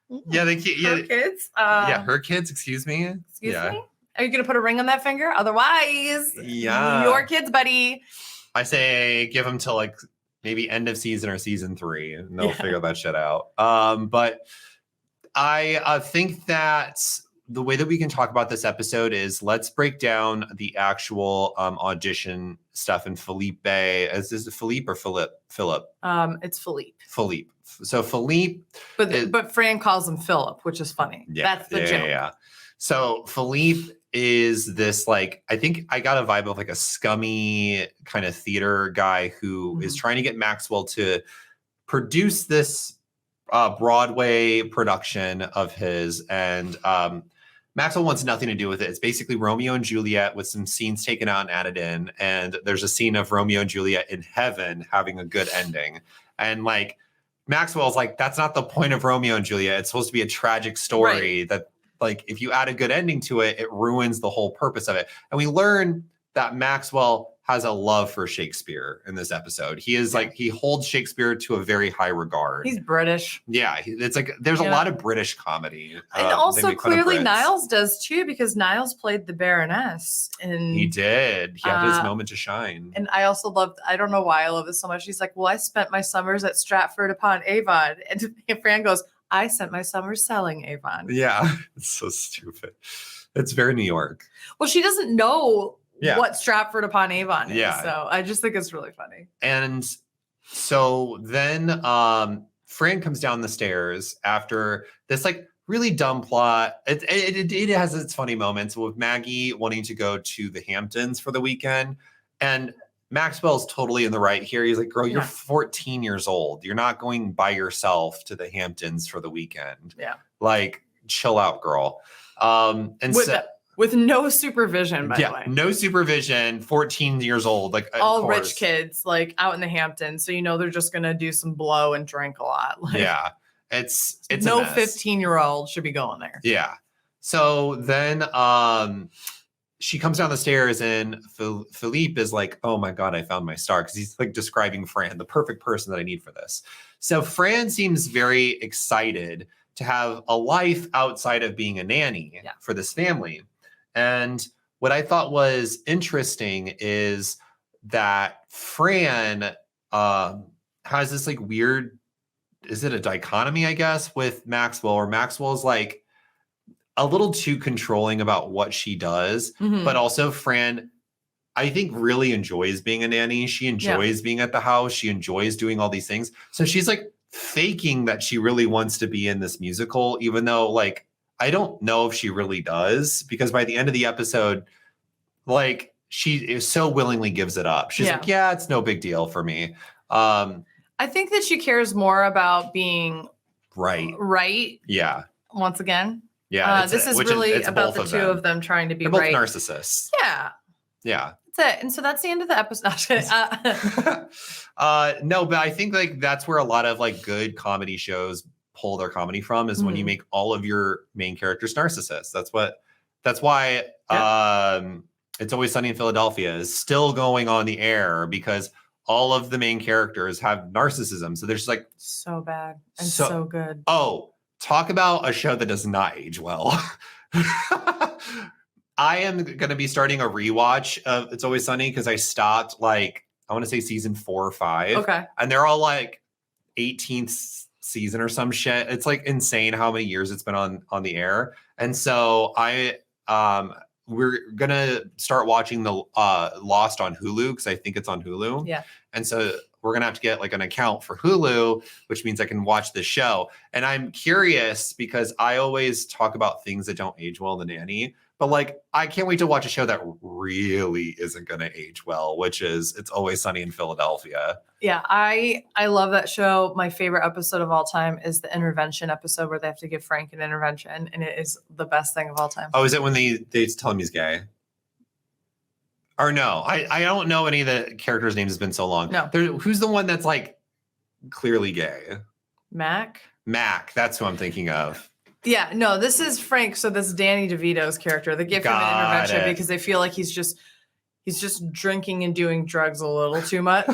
her kids? Her kids, excuse me. Excuse me? Are you going to put a ring on that finger? Otherwise, your kids, buddy. I say give them till like maybe end of season or season 3 and they'll figure that shit out. But I think that the way that we can talk about this episode is let's break down the actual audition stuff. And Felipe, is this Philippe or Philip? It's Philippe. Philippe. So Philippe. But Fran calls him Philip, which is funny. Yeah, that's the joke. Yeah. So Philippe is this like, I think I got a vibe of like a scummy kind of theater guy who is trying to get Maxwell to produce this Broadway production of his. And Maxwell wants nothing to do with it. It's basically Romeo and Juliet with some scenes taken out and added in. And there's a scene of Romeo and Juliet in heaven having a good ending. And like Maxwell's like, that's not the point of Romeo and Juliet. It's supposed to be a tragic story that like, if you add a good ending to it, it ruins the whole purpose of it. And we learn that Maxwell has a love for Shakespeare in this episode. He is like, he holds Shakespeare to a very high regard. He's British. Yeah. It's like, there's a lot of British comedy. And also clearly Niles does too, because Niles played the Baroness. And he did. He had his moment to shine. And I also loved, I don't know why I love this so much. He's like, well, I spent my summers at Stratford upon Avon. And Fran goes, I spent my summers selling Avon. Yeah. It's so stupid. It's very New York. Well, she doesn't know what Stratford upon Avon is. Yeah. So I just think it's really funny. And so then Fran comes down the stairs after this like really dumb plot. It has its funny moments with Maggie wanting to go to the Hamptons for the weekend. And Maxwell's totally in the right here. He's like, girl, you're 14 years old. You're not going by yourself to the Hamptons for the weekend. Yeah. Like, chill out, girl. With no supervision, by the way. No supervision, 14 years old. Like all rich kids, like out in the Hamptons. So they're just gonna do some blow and drink a lot. Like, yeah. It's no 15-year-old should be going there. Yeah. So then she comes down the stairs and Philippe is like, oh my God, I found my star. Because he's like describing Fran, the perfect person that I need for this. So Fran seems very excited to have a life outside of being a nanny for this family. And what I thought was interesting is that Fran has this like weird, is it a dichotomy, I guess, with Maxwell, or Maxwell's like a little too controlling about what she does, but also Fran, I think, really enjoys being a nanny. She enjoys being at the house. She enjoys doing all these things. So she's like faking that she really wants to be in this musical, even though like, I don't know if she really does, because by the end of the episode, like she so willingly gives it up. She's like, yeah, it's no big deal for me. I think that she cares more about being right. Yeah. Once again. Yeah. This is really about the two of them trying to be They're both right. narcissists. Yeah. Yeah. That's it. And so that's the end of the episode. No, but I think like that's where a lot of like good comedy shows pull their comedy from, is when you make all of your main characters narcissists. That's why It's Always Sunny in Philadelphia is still going on the air, because all of the main characters have narcissism. So they're just like so bad and so good. Oh, talk about a show that does not age well. I am going to be starting a rewatch of It's Always Sunny, because I stopped like, I want to say season 4 or 5. Okay. And they're all like 18th season or some shit. It's like insane how many years it's been on the air. And so we're going to start watching the Lost on Hulu, because I think it's on Hulu. Yeah. And so we're going to have to get like an account for Hulu, which means I can watch the show. And I'm curious, because I always talk about things that don't age well in The Nanny, but like, I can't wait to watch a show that really isn't going to age well, which is It's Always Sunny in Philadelphia. Yeah, I love that show. My favorite episode of all time is the intervention episode, where they have to give Frank an intervention, and it is the best thing of all time. Oh, is it when they tell him he's gay? Or no, I don't know any of the characters' names. It's been so long. No. Who's the one that's like clearly gay? Mac, that's who I'm thinking of. Yeah, no, this is Frank. So this is Danny DeVito's character. They give him an intervention because they feel like he's just drinking and doing drugs a little too much.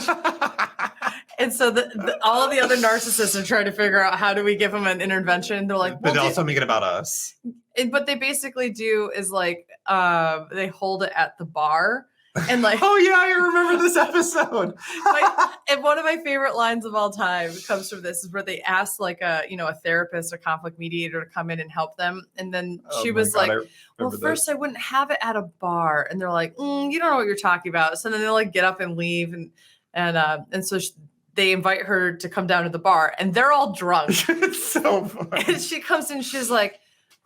And so all of the other narcissists are trying to figure out, how do we give him an intervention? They're like, but they also make it about us. What they basically do is like, they hold it at the bar. And like, oh yeah, I remember this episode. And one of my favorite lines of all time comes from this, is where they asked like a therapist, a conflict mediator, to come in and help them. And then she was like, well, first I wouldn't have it at a bar. And they're like, you don't know what you're talking about. So then they like get up and leave. And so they invite her to come down to the bar, and they're all drunk. It's so funny. And she comes in, she's like,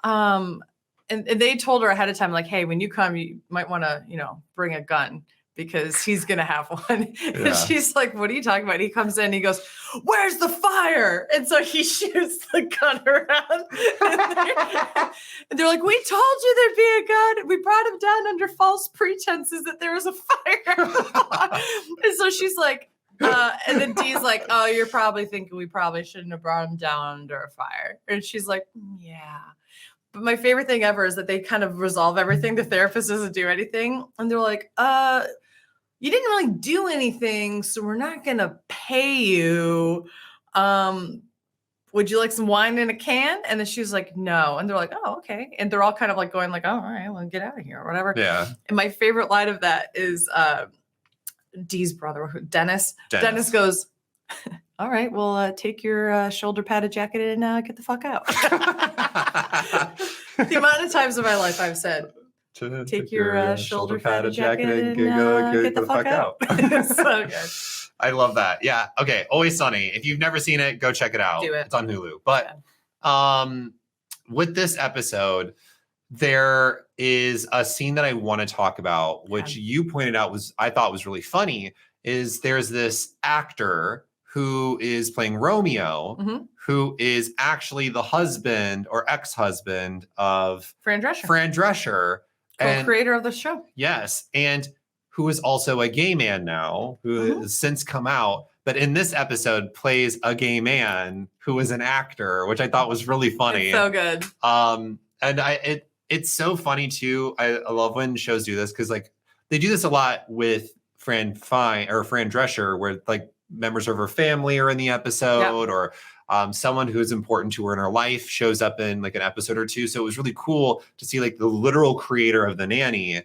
and they told her ahead of time, like, hey, when you come, you might want to, bring a gun, because he's going to have one. Yeah. And she's like, what are you talking about? And he comes in, he goes, where's the fire? And so he shoots the gun around. And they're like, we told you there'd be a gun. We brought him down under false pretenses that there was a fire. And so she's like, and then Dee's like, oh, you're probably thinking we probably shouldn't have brought him down under a fire. And she's like, yeah. But my favorite thing ever is that they kind of resolve everything. The therapist doesn't do anything. And they're like, you didn't really do anything, so we're not going to pay you. Would you like some wine in a can? And then she's like, no. And they're like, oh, okay. And they're all kind of like going like, oh, all right, well, get out of here or whatever. Yeah. And my favorite line of that is Dee's brother, Dennis. Dennis goes, all right, well, take your shoulder padded jacket and get the fuck out. The amount of times in my life I've said, take your shoulder padded jacket and get the fuck out. So good. I love that. Yeah. Okay. Always Sunny. If you've never seen it, go check it out. Do it. It's on Hulu. But with this episode, there is a scene that I want to talk about, which you pointed out I thought was really funny, is there's this actor who is playing Romeo, who is actually the husband or ex-husband of Fran Drescher. Co-creator of the show. Yes. And who is also a gay man now, who has since come out, but in this episode plays a gay man who is an actor, which I thought was really funny. It's so good. And it's so funny too. I love when shows do this, because like they do this a lot with Fran Drescher, where like members of her family are in the episode, or someone who is important to her in her life shows up in like an episode or two. So it was really cool to see like the literal creator of The Nanny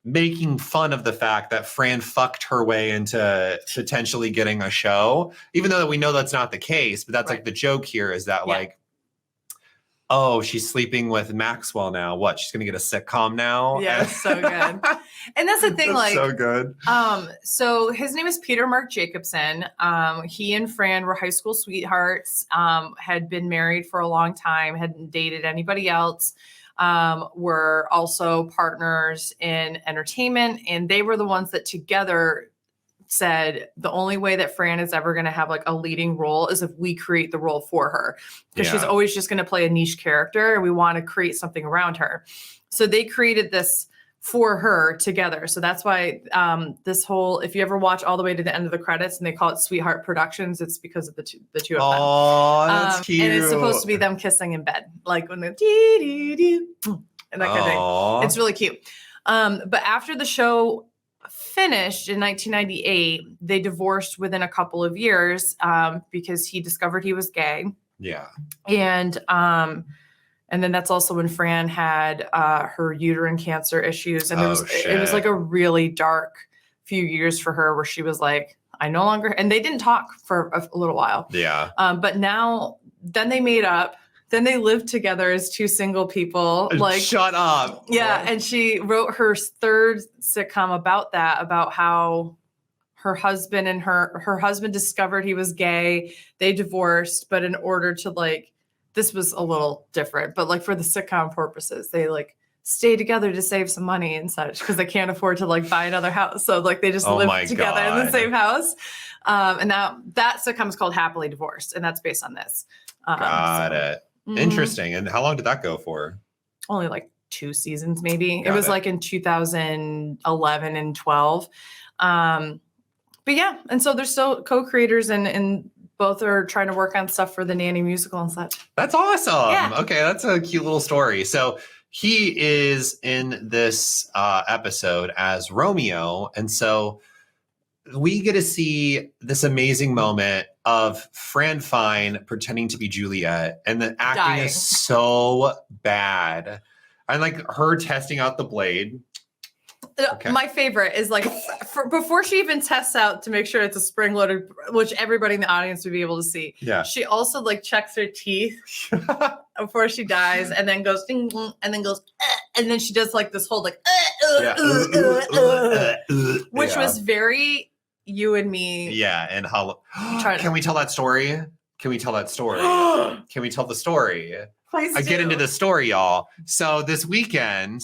making fun of the fact that Fran fucked her way into potentially getting a show, even though we know that's not the case. But that's like the joke here is that like, oh, she's sleeping with Maxwell now. What? She's gonna get a sitcom now? Yeah, it's so good. And that's the thing, That's like so good. So his name is Peter Mark Jacobson. He and Fran were high school sweethearts, had been married for a long time, hadn't dated anybody else, were also partners in entertainment, and they were the ones that together said the only way that Fran is ever going to have like a leading role is if we create the role for her, because she's always just going to play a niche character and we want to create something around her. So they created this for her together. So that's why this whole, if you ever watch all the way to the end of the credits and they call it Sweetheart Productions, it's because of the two of them. Oh, that's cute. And it's supposed to be them kissing in bed, like when they're and that kind of thing. It's really cute. But after the show finished in 1998, they divorced within a couple of years because he discovered he was gay. Yeah. And then that's also when Fran had her uterine cancer issues. And it was like a really dark few years for her where she was like, I no longer, and they didn't talk for a little while. Yeah. But now, then they made up. Then they lived together as two single people. Like, shut up. Yeah. And she wrote her third sitcom about that, about how her husband and her husband discovered he was gay. They divorced, but in order to like, this was a little different, but like for the sitcom purposes, they like stay together to save some money and such because they can't afford to like buy another house. So like they just live together in the same house. And now that sitcom is called Happily Divorced, and that's based on this. Got it. Interesting. And how long did that go for? Only like 2 seasons, maybe. Got it was it. like in 2011 and 12. But yeah, and so they're still co-creators and both are trying to work on stuff for the Nanny musical and such. That's awesome. Yeah. Okay, that's a cute little story. So he is in this episode as Romeo. And so we get to see this amazing moment of Fran Fine pretending to be Juliet. And the acting is so bad. And like her testing out the blade. Okay. My favorite is like before she even tests out to make sure it's a spring loaded, which everybody in the audience would be able to see. Yeah. She also like checks her teeth before she dies, and then goes ding, ding, and then goes, and then she does like this whole like, which was very you and me. Yeah, and can we tell that story? Can we tell that story? Can we tell the story? Please I get into the story, y'all. So this weekend,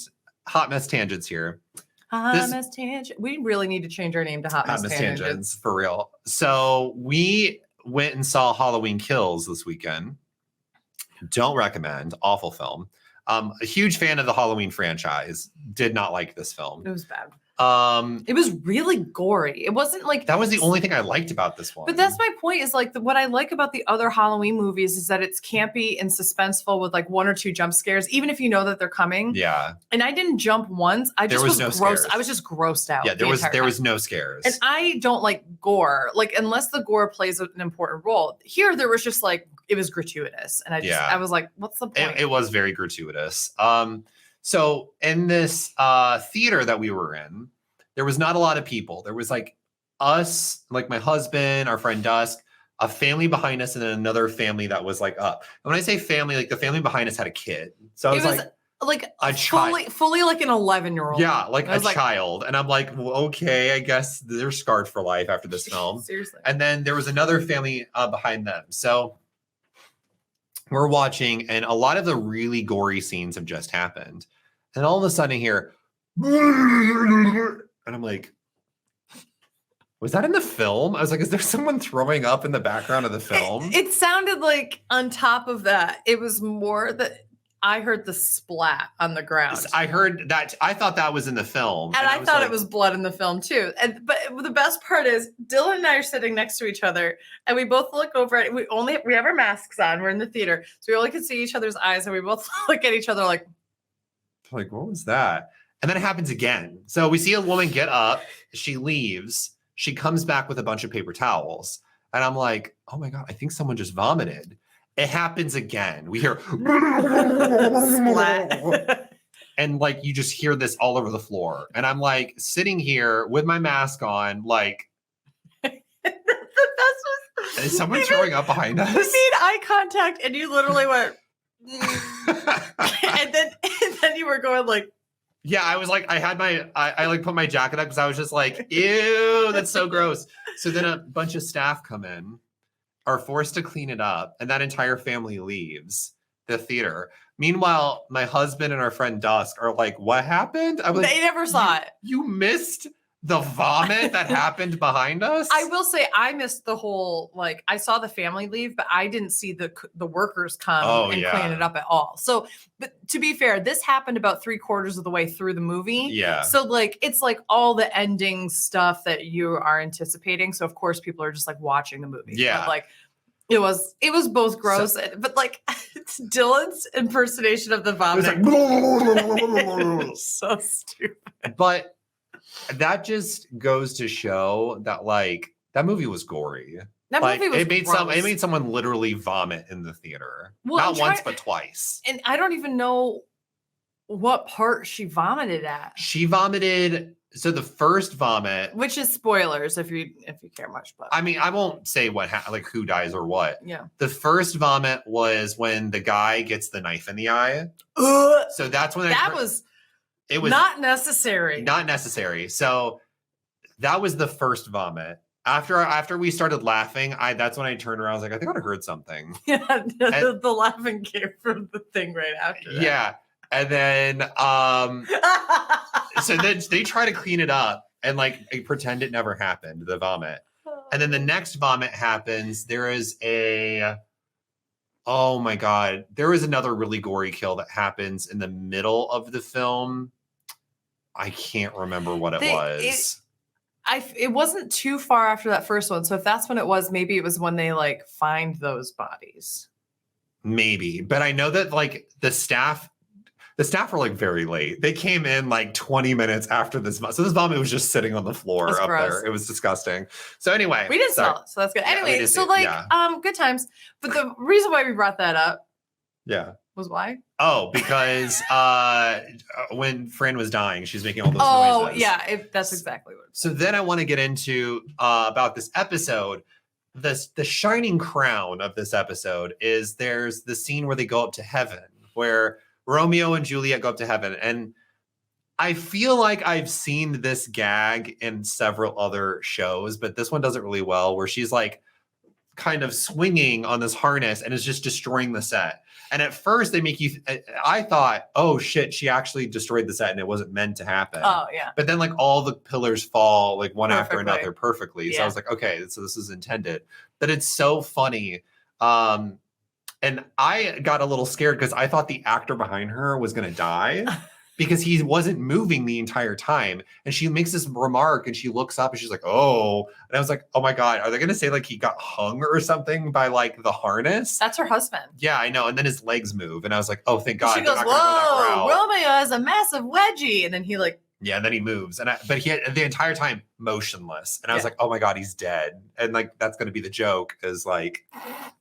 Hot Mess Tangents here. Hot Mess Tangents. We really need to change our name to Hot Mess Tangents. For real. So we went and saw Halloween Kills this weekend. Don't recommend. Awful film. A huge fan of the Halloween franchise. Did not like this film. It was bad. It was really gory. It wasn't like that was the only thing I liked about this one. But that's my point is like what I like about the other Halloween movies is that it's campy and suspenseful with like 1 or 2 jump scares, even if you know that they're coming. Yeah. And I didn't jump once. I just was no gross. scares. I was just grossed out. Yeah, there was no scares. And I don't like gore, like unless the gore plays an important role. Here, there was just like it was gratuitous, and I was like, what's the point? It was very gratuitous. So in this theater that we were in, there was not a lot of people. There was like us, like my husband, our friend Dusk, a family behind us, and then another family that was like up. And when I say family, like the family behind us had a kid. So I was like a child. fully like an 11-year-old. Yeah, like a child. And I'm like, well, okay, I guess they're scarred for life after this film. Seriously. And then there was another family behind them. So we're watching, and a lot of the really gory scenes have just happened. And all of a sudden here, and I'm like, was that in the film? I was like, is there someone throwing up in the background of the film? It sounded like on top of that, it was more that I heard the splat on the ground. I heard that. I thought that was in the film. And I thought it was blood in the film too. But the best part is Dylan and I are sitting next to each other and we both look over at it. We have our masks on. We're in the theater. So we only can see each other's eyes and we both look at each other like, what was that? And then it happens again. So we see a woman get up. She leaves. She comes back with a bunch of paper towels. And I'm like, oh my God, I think someone just vomited. It happens again. We hear Splat. and like you just hear this all over the floor. And I'm like sitting here with my mask on, like, is someone throwing up behind us? We made eye contact and you literally went, and then you were going like, yeah, I was like, I like put my jacket up because I was just like, ew, that's so gross. So then a bunch of staff come in, are forced to clean it up, and that entire family leaves the theater. Meanwhile, my husband and our friend Dusk are like, what happened? I was they never saw it. You missed the vomit that happened behind us? I will say I missed the whole, like, I saw the family leave, but I didn't see the workers come and clean it up at all. So, but to be fair, this happened about 3/4 of the way through the movie. Yeah. So like, it's like all the ending stuff that you are anticipating. So of course people are just like watching the movie. Yeah. But like, it was both gross, but like Dylan's impersonation of the vomit. So stupid. But that just goes to show that like that movie was gory. That like, movie was it gross. made someone literally vomit in the theater. Well, Not once, but twice. And I don't even know what part she vomited at. She vomited. So the first vomit, Which is spoilers if you care much, but I mean, I won't say like who dies or what. yeah. The first vomit was when the guy gets the knife in the eye. So that's when it was not necessary. Not necessary. So that was the first vomit. After we started laughing, that's when I turned around. I was like, I think I heard something. Yeah, the laughing came from the thing right after that. Yeah. And then so then they try to clean it up and like pretend it never happened, the vomit. And then the next vomit happens. Oh my God. There is another really gory kill that happens in the middle of the film. I can't remember what it was. It wasn't too far after that first one. So if that's when it was, maybe it was when they like find those bodies. Maybe. But I know that like the staff were like very late. They came in like 20 minutes after this. So this vomit was just sitting on the floor That's up gross. there. It was disgusting. So anyway. We didn't smell it, so that's good. Yeah, we Anyway, didn't so see it, like, yeah. good times. But the reason why we brought that up Yeah. was why? Oh, because when Fran was dying, she was making all those Oh, noises. yeah, that's exactly what it was. So then I want to get into about this episode. The shining crown of this episode is there's the scene where they go up to heaven, where Romeo and Juliet go up to heaven. And I feel like I've seen this gag in several other shows, but this one does it really well, where she's like kind of swinging on this harness and is just destroying the set. And at first they make you, I thought, oh shit, she actually destroyed the set and it wasn't meant to happen. Oh, yeah. But then like all the pillars fall like one after Perfectly. another perfectly. So Yeah. I was like, okay, so this is intended. But it's so funny. And I got a little scared because I thought the actor behind her was going to die because he wasn't moving the entire time. And she makes this remark and she looks up and she's like, oh. And I was like, oh my God, are they going to say like he got hung or something by like the harness? That's her husband. Yeah, I know. And then his legs move. And I was like, oh, thank God. She goes, they're not gonna go that whoa, route." Romeo has a massive wedgie. And then he like, Yeah, and then he moves. But he had the entire time motionless. And I was Yeah. like, oh my God, he's dead. And like that's gonna be the joke, is like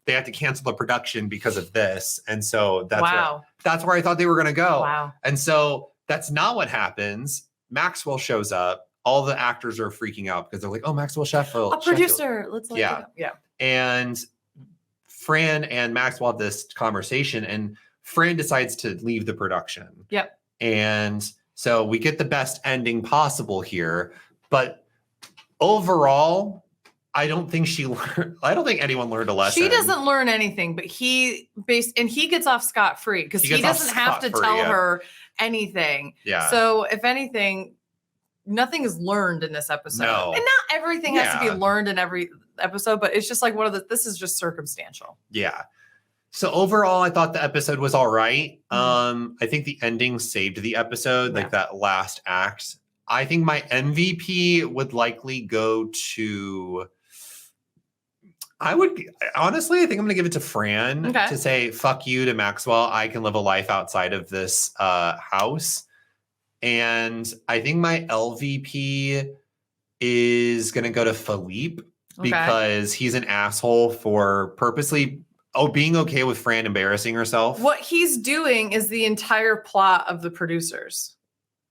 they had to cancel the production because of this. And so that's where I thought they were gonna go. Wow. And so that's not what happens. Maxwell shows up. All the actors are freaking out because they're like, oh, Maxwell Sheffield. A producer. Let's like Yeah. it up. Yeah. And Fran and Maxwell have this conversation, and Fran decides to leave the production. Yep. And so we get the best ending possible here. But overall, I don't think anyone learned a lesson. She doesn't learn anything, but he gets off scot-free because he doesn't have to tell her anything. Yeah. So if anything, nothing is learned in this episode. No. And not everything has to Yeah. be learned in every episode, but it's just like this is just circumstantial. Yeah. So overall, I thought the episode was all right. I think the ending saved the episode, like that last act. I think my MVP would likely go to, I think I'm going to give it to Fran to say, fuck you to Maxwell. I can live a life outside of this house. And I think my LVP is going to go to Philippe because he's an asshole for purposely being okay with Fran embarrassing herself. What he's doing is the entire plot of The Producers.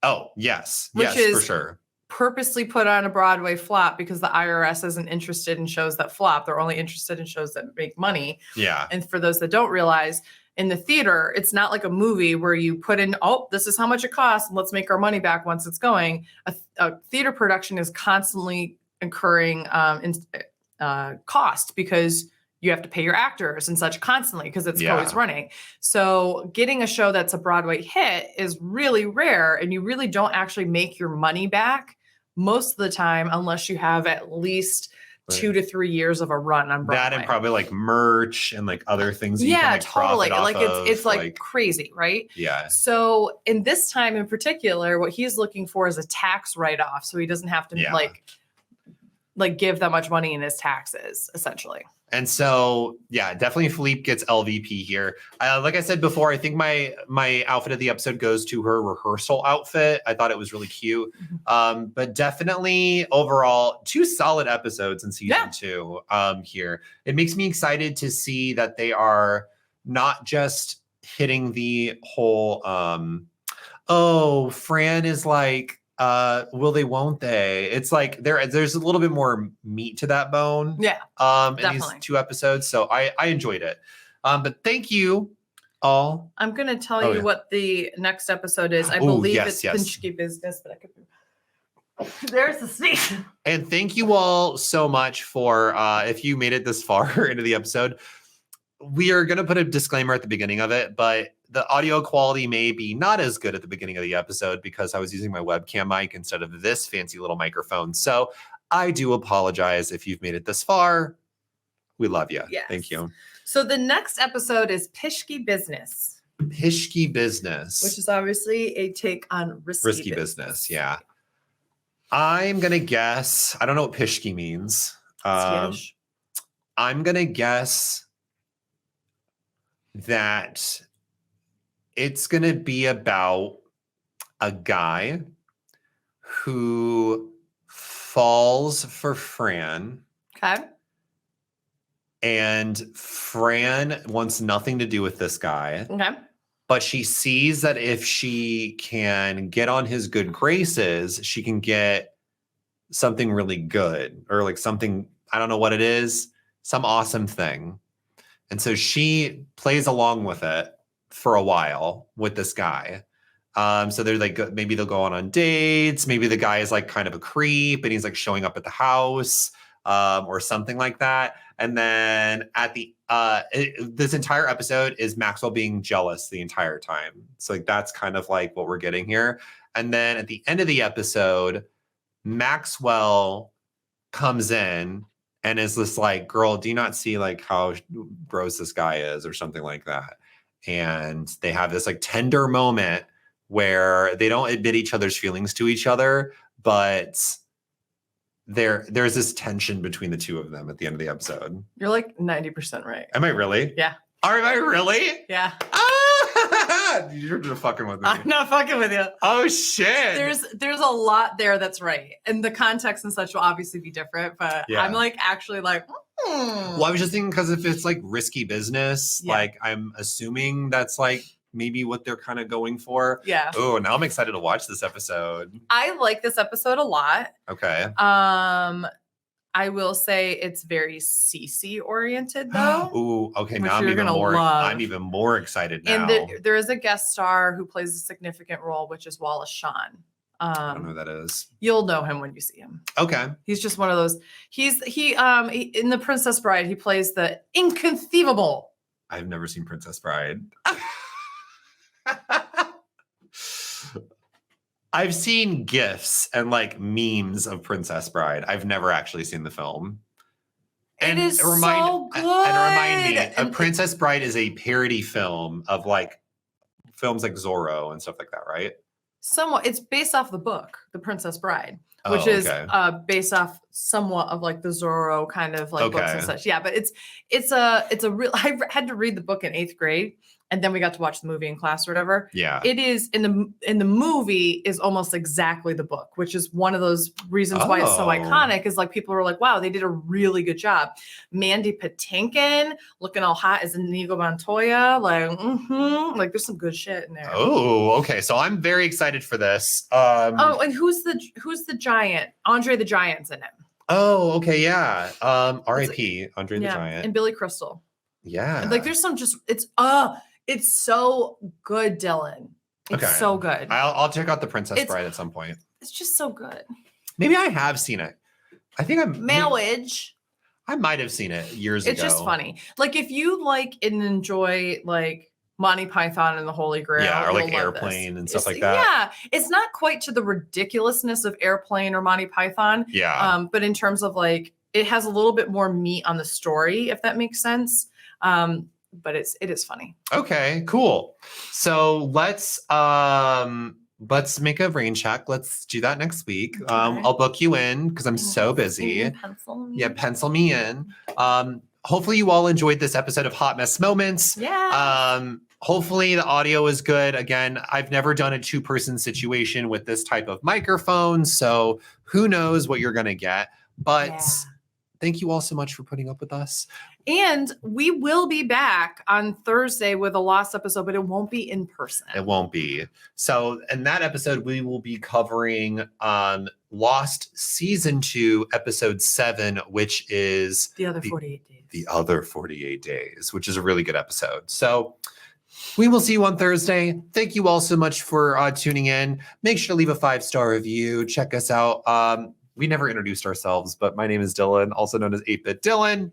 Oh, yes. Which yes, is for sure. Purposely put on a Broadway flop because the IRS isn't interested in shows that flop. They're only interested in shows that make money. Yeah. And for those that don't realize, in the theater, it's not like a movie where you put in, this is how much it costs, and let's make our money back once it's going. A theater production is constantly incurring cost because you have to pay your actors and such constantly because it's always running. So getting a show that's a Broadway hit is really rare, and you really don't actually make your money back most of the time unless you have at least 2 to 3 years of a run on Broadway. That and probably like merch and like other things. You can, like, totally. Profit off of, it's like crazy, right? Yeah. So in this time in particular, what he's looking for is a tax write-off, so he doesn't have to like give that much money in his taxes, essentially. And so, yeah, definitely Philippe gets LVP here. Like I said before, I think my outfit of the episode goes to her rehearsal outfit. I thought it was really cute. But definitely overall, 2 solid episodes in season 2 here. It makes me excited to see that they are not just hitting the whole, Fran is like, will they, won't they? It's like there's a little bit more meat to that bone. Yeah. In these 2 episodes. So I enjoyed it. But thank you all. I'm gonna tell you what the next episode is. I believe it's Pinsky Business, but I could there's the sneak. And thank you all so much for if you made it this far into the episode. We are gonna put a disclaimer at the beginning of it, but the audio quality may be not as good at the beginning of the episode because I was using my webcam mic instead of this fancy little microphone. So I do apologize if you've made it this far. We love you. Yes. Thank you. So the next episode is Pishky Business. Pishky Business. Which is obviously a take on risky business. Yeah. I'm going to guess. I don't know what Pishky means. Spanish. I'm going to guess that it's going to be about a guy who falls for Fran. Okay. And Fran wants nothing to do with this guy. Okay. But she sees that if she can get on his good graces, she can get something really good or like something, I don't know what it is, some awesome thing. And so she plays along with it for a while with this guy. So they're like, maybe they'll go on dates. Maybe the guy is like kind of a creep and he's like showing up at the house or something like that. And then at the this entire episode is Maxwell being jealous the entire time. So like that's kind of like what we're getting here. And then at the end of the episode, Maxwell comes in and is this like, girl, do you not see like how gross this guy is or something like that? And they have this like tender moment where they don't admit each other's feelings to each other, but there's this tension between the two of them at the end of the episode. You're like 90% right. Am I really? Yeah. Am I really? Yeah. You're just fucking with me. I'm not fucking with you. Oh shit. There's a lot there that's right. And the context and such will obviously be different, but Yeah. I'm like actually like, Well, I was just thinking because if it's like risky business, like I'm assuming that's like maybe what they're kind of going for. Yeah. Oh, now I'm excited to watch this episode. I like this episode a lot. Okay. I will say it's very CC oriented though. Ooh, okay. Which Now I'm you're even gonna more. love. I'm even more excited now. And there is a guest star who plays a significant role, which is Wallace Shawn. I don't know who that is. You'll know him when you see him. Okay. He's just one of those. He in The Princess Bride, he plays the inconceivable. I've never seen Princess Bride. I've seen GIFs and like memes of Princess Bride. I've never actually seen the film. It is so good. And remind me, A Princess Bride is a parody film of like films like Zorro and stuff like that, right? Somewhat. It's based off the book, The Princess Bride, Oh, which is okay. based off somewhat of like the Zorro kind of like books and Okay. such. Yeah, but it's a real. I had to read the book in 8th grade, and then we got to watch the movie in class or whatever. Yeah. It is in the movie is almost exactly the book, which is one of those reasons why it's so Oh. iconic. Is like people are like, wow, they did a really good job. Mandy Patinkin looking all hot as Inigo Montoya, like there's some good shit in there. Oh, okay. So I'm very excited for this. Oh, and who's the giant? Andre the Giant's in it. Oh, okay, yeah. R.I.P. Andre the Yeah, Giant. and Billy Crystal. Yeah. Like there's some just it's so good, Dylan. It's Okay. so good. I'll check out The Princess It's- Bride at some point. It's just so good. Maybe I have seen it. I think Marriage. I might have seen it years ago. It's just funny. Like if you like and enjoy like Monty Python and the Holy Grail, Yeah, or like you'll love this. Airplane and stuff It's- like that. Yeah, it's not quite to the ridiculousness of Airplane or Monty Python. Yeah. But in terms of like, it has a little bit more meat on the story, if that makes sense. But it is funny. Okay, cool. So let's make a rain check. Let's do that next week. Okay. I'll book you in because I'm so busy. Pencil me. Yeah, pencil me in. Hopefully you all enjoyed this episode of Hot Mess Moments. Yeah. Hopefully the audio is good. Again, I've never done a 2-person situation with this type of microphone, so who knows what you're gonna get. But Yeah. thank you all so much for putting up with us. And we will be back on Thursday with a Lost episode, but it won't be in person. It won't be. So in that episode, we will be covering Lost Season 2, Episode 7, which is The other 48 days. The Other 48 Days, which is a really good episode. So we will see you on Thursday. Thank you all so much for tuning in. Make sure to leave a 5-star review. Check us out. We never introduced ourselves, but my name is Dylan, also known as 8-Bit Dylan.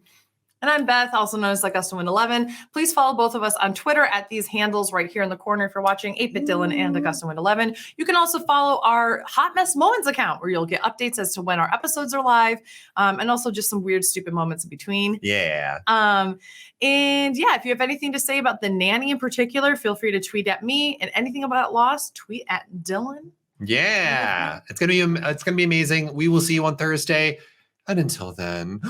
And I'm Beth, also known as AugustaWin11. Please follow both of us on Twitter at these handles right here in the corner if you're watching 8-Bit Dylan and AugustaWin11. You can also follow our Hot Mess Moments account where you'll get updates as to when our episodes are live, and also just some weird, stupid moments in between. Yeah. And yeah, if you have anything to say about the nanny in particular, feel free to tweet at me, and anything about Lost, tweet at Dylan. Yeah. It's gonna be amazing. We will see you on Thursday. And until then.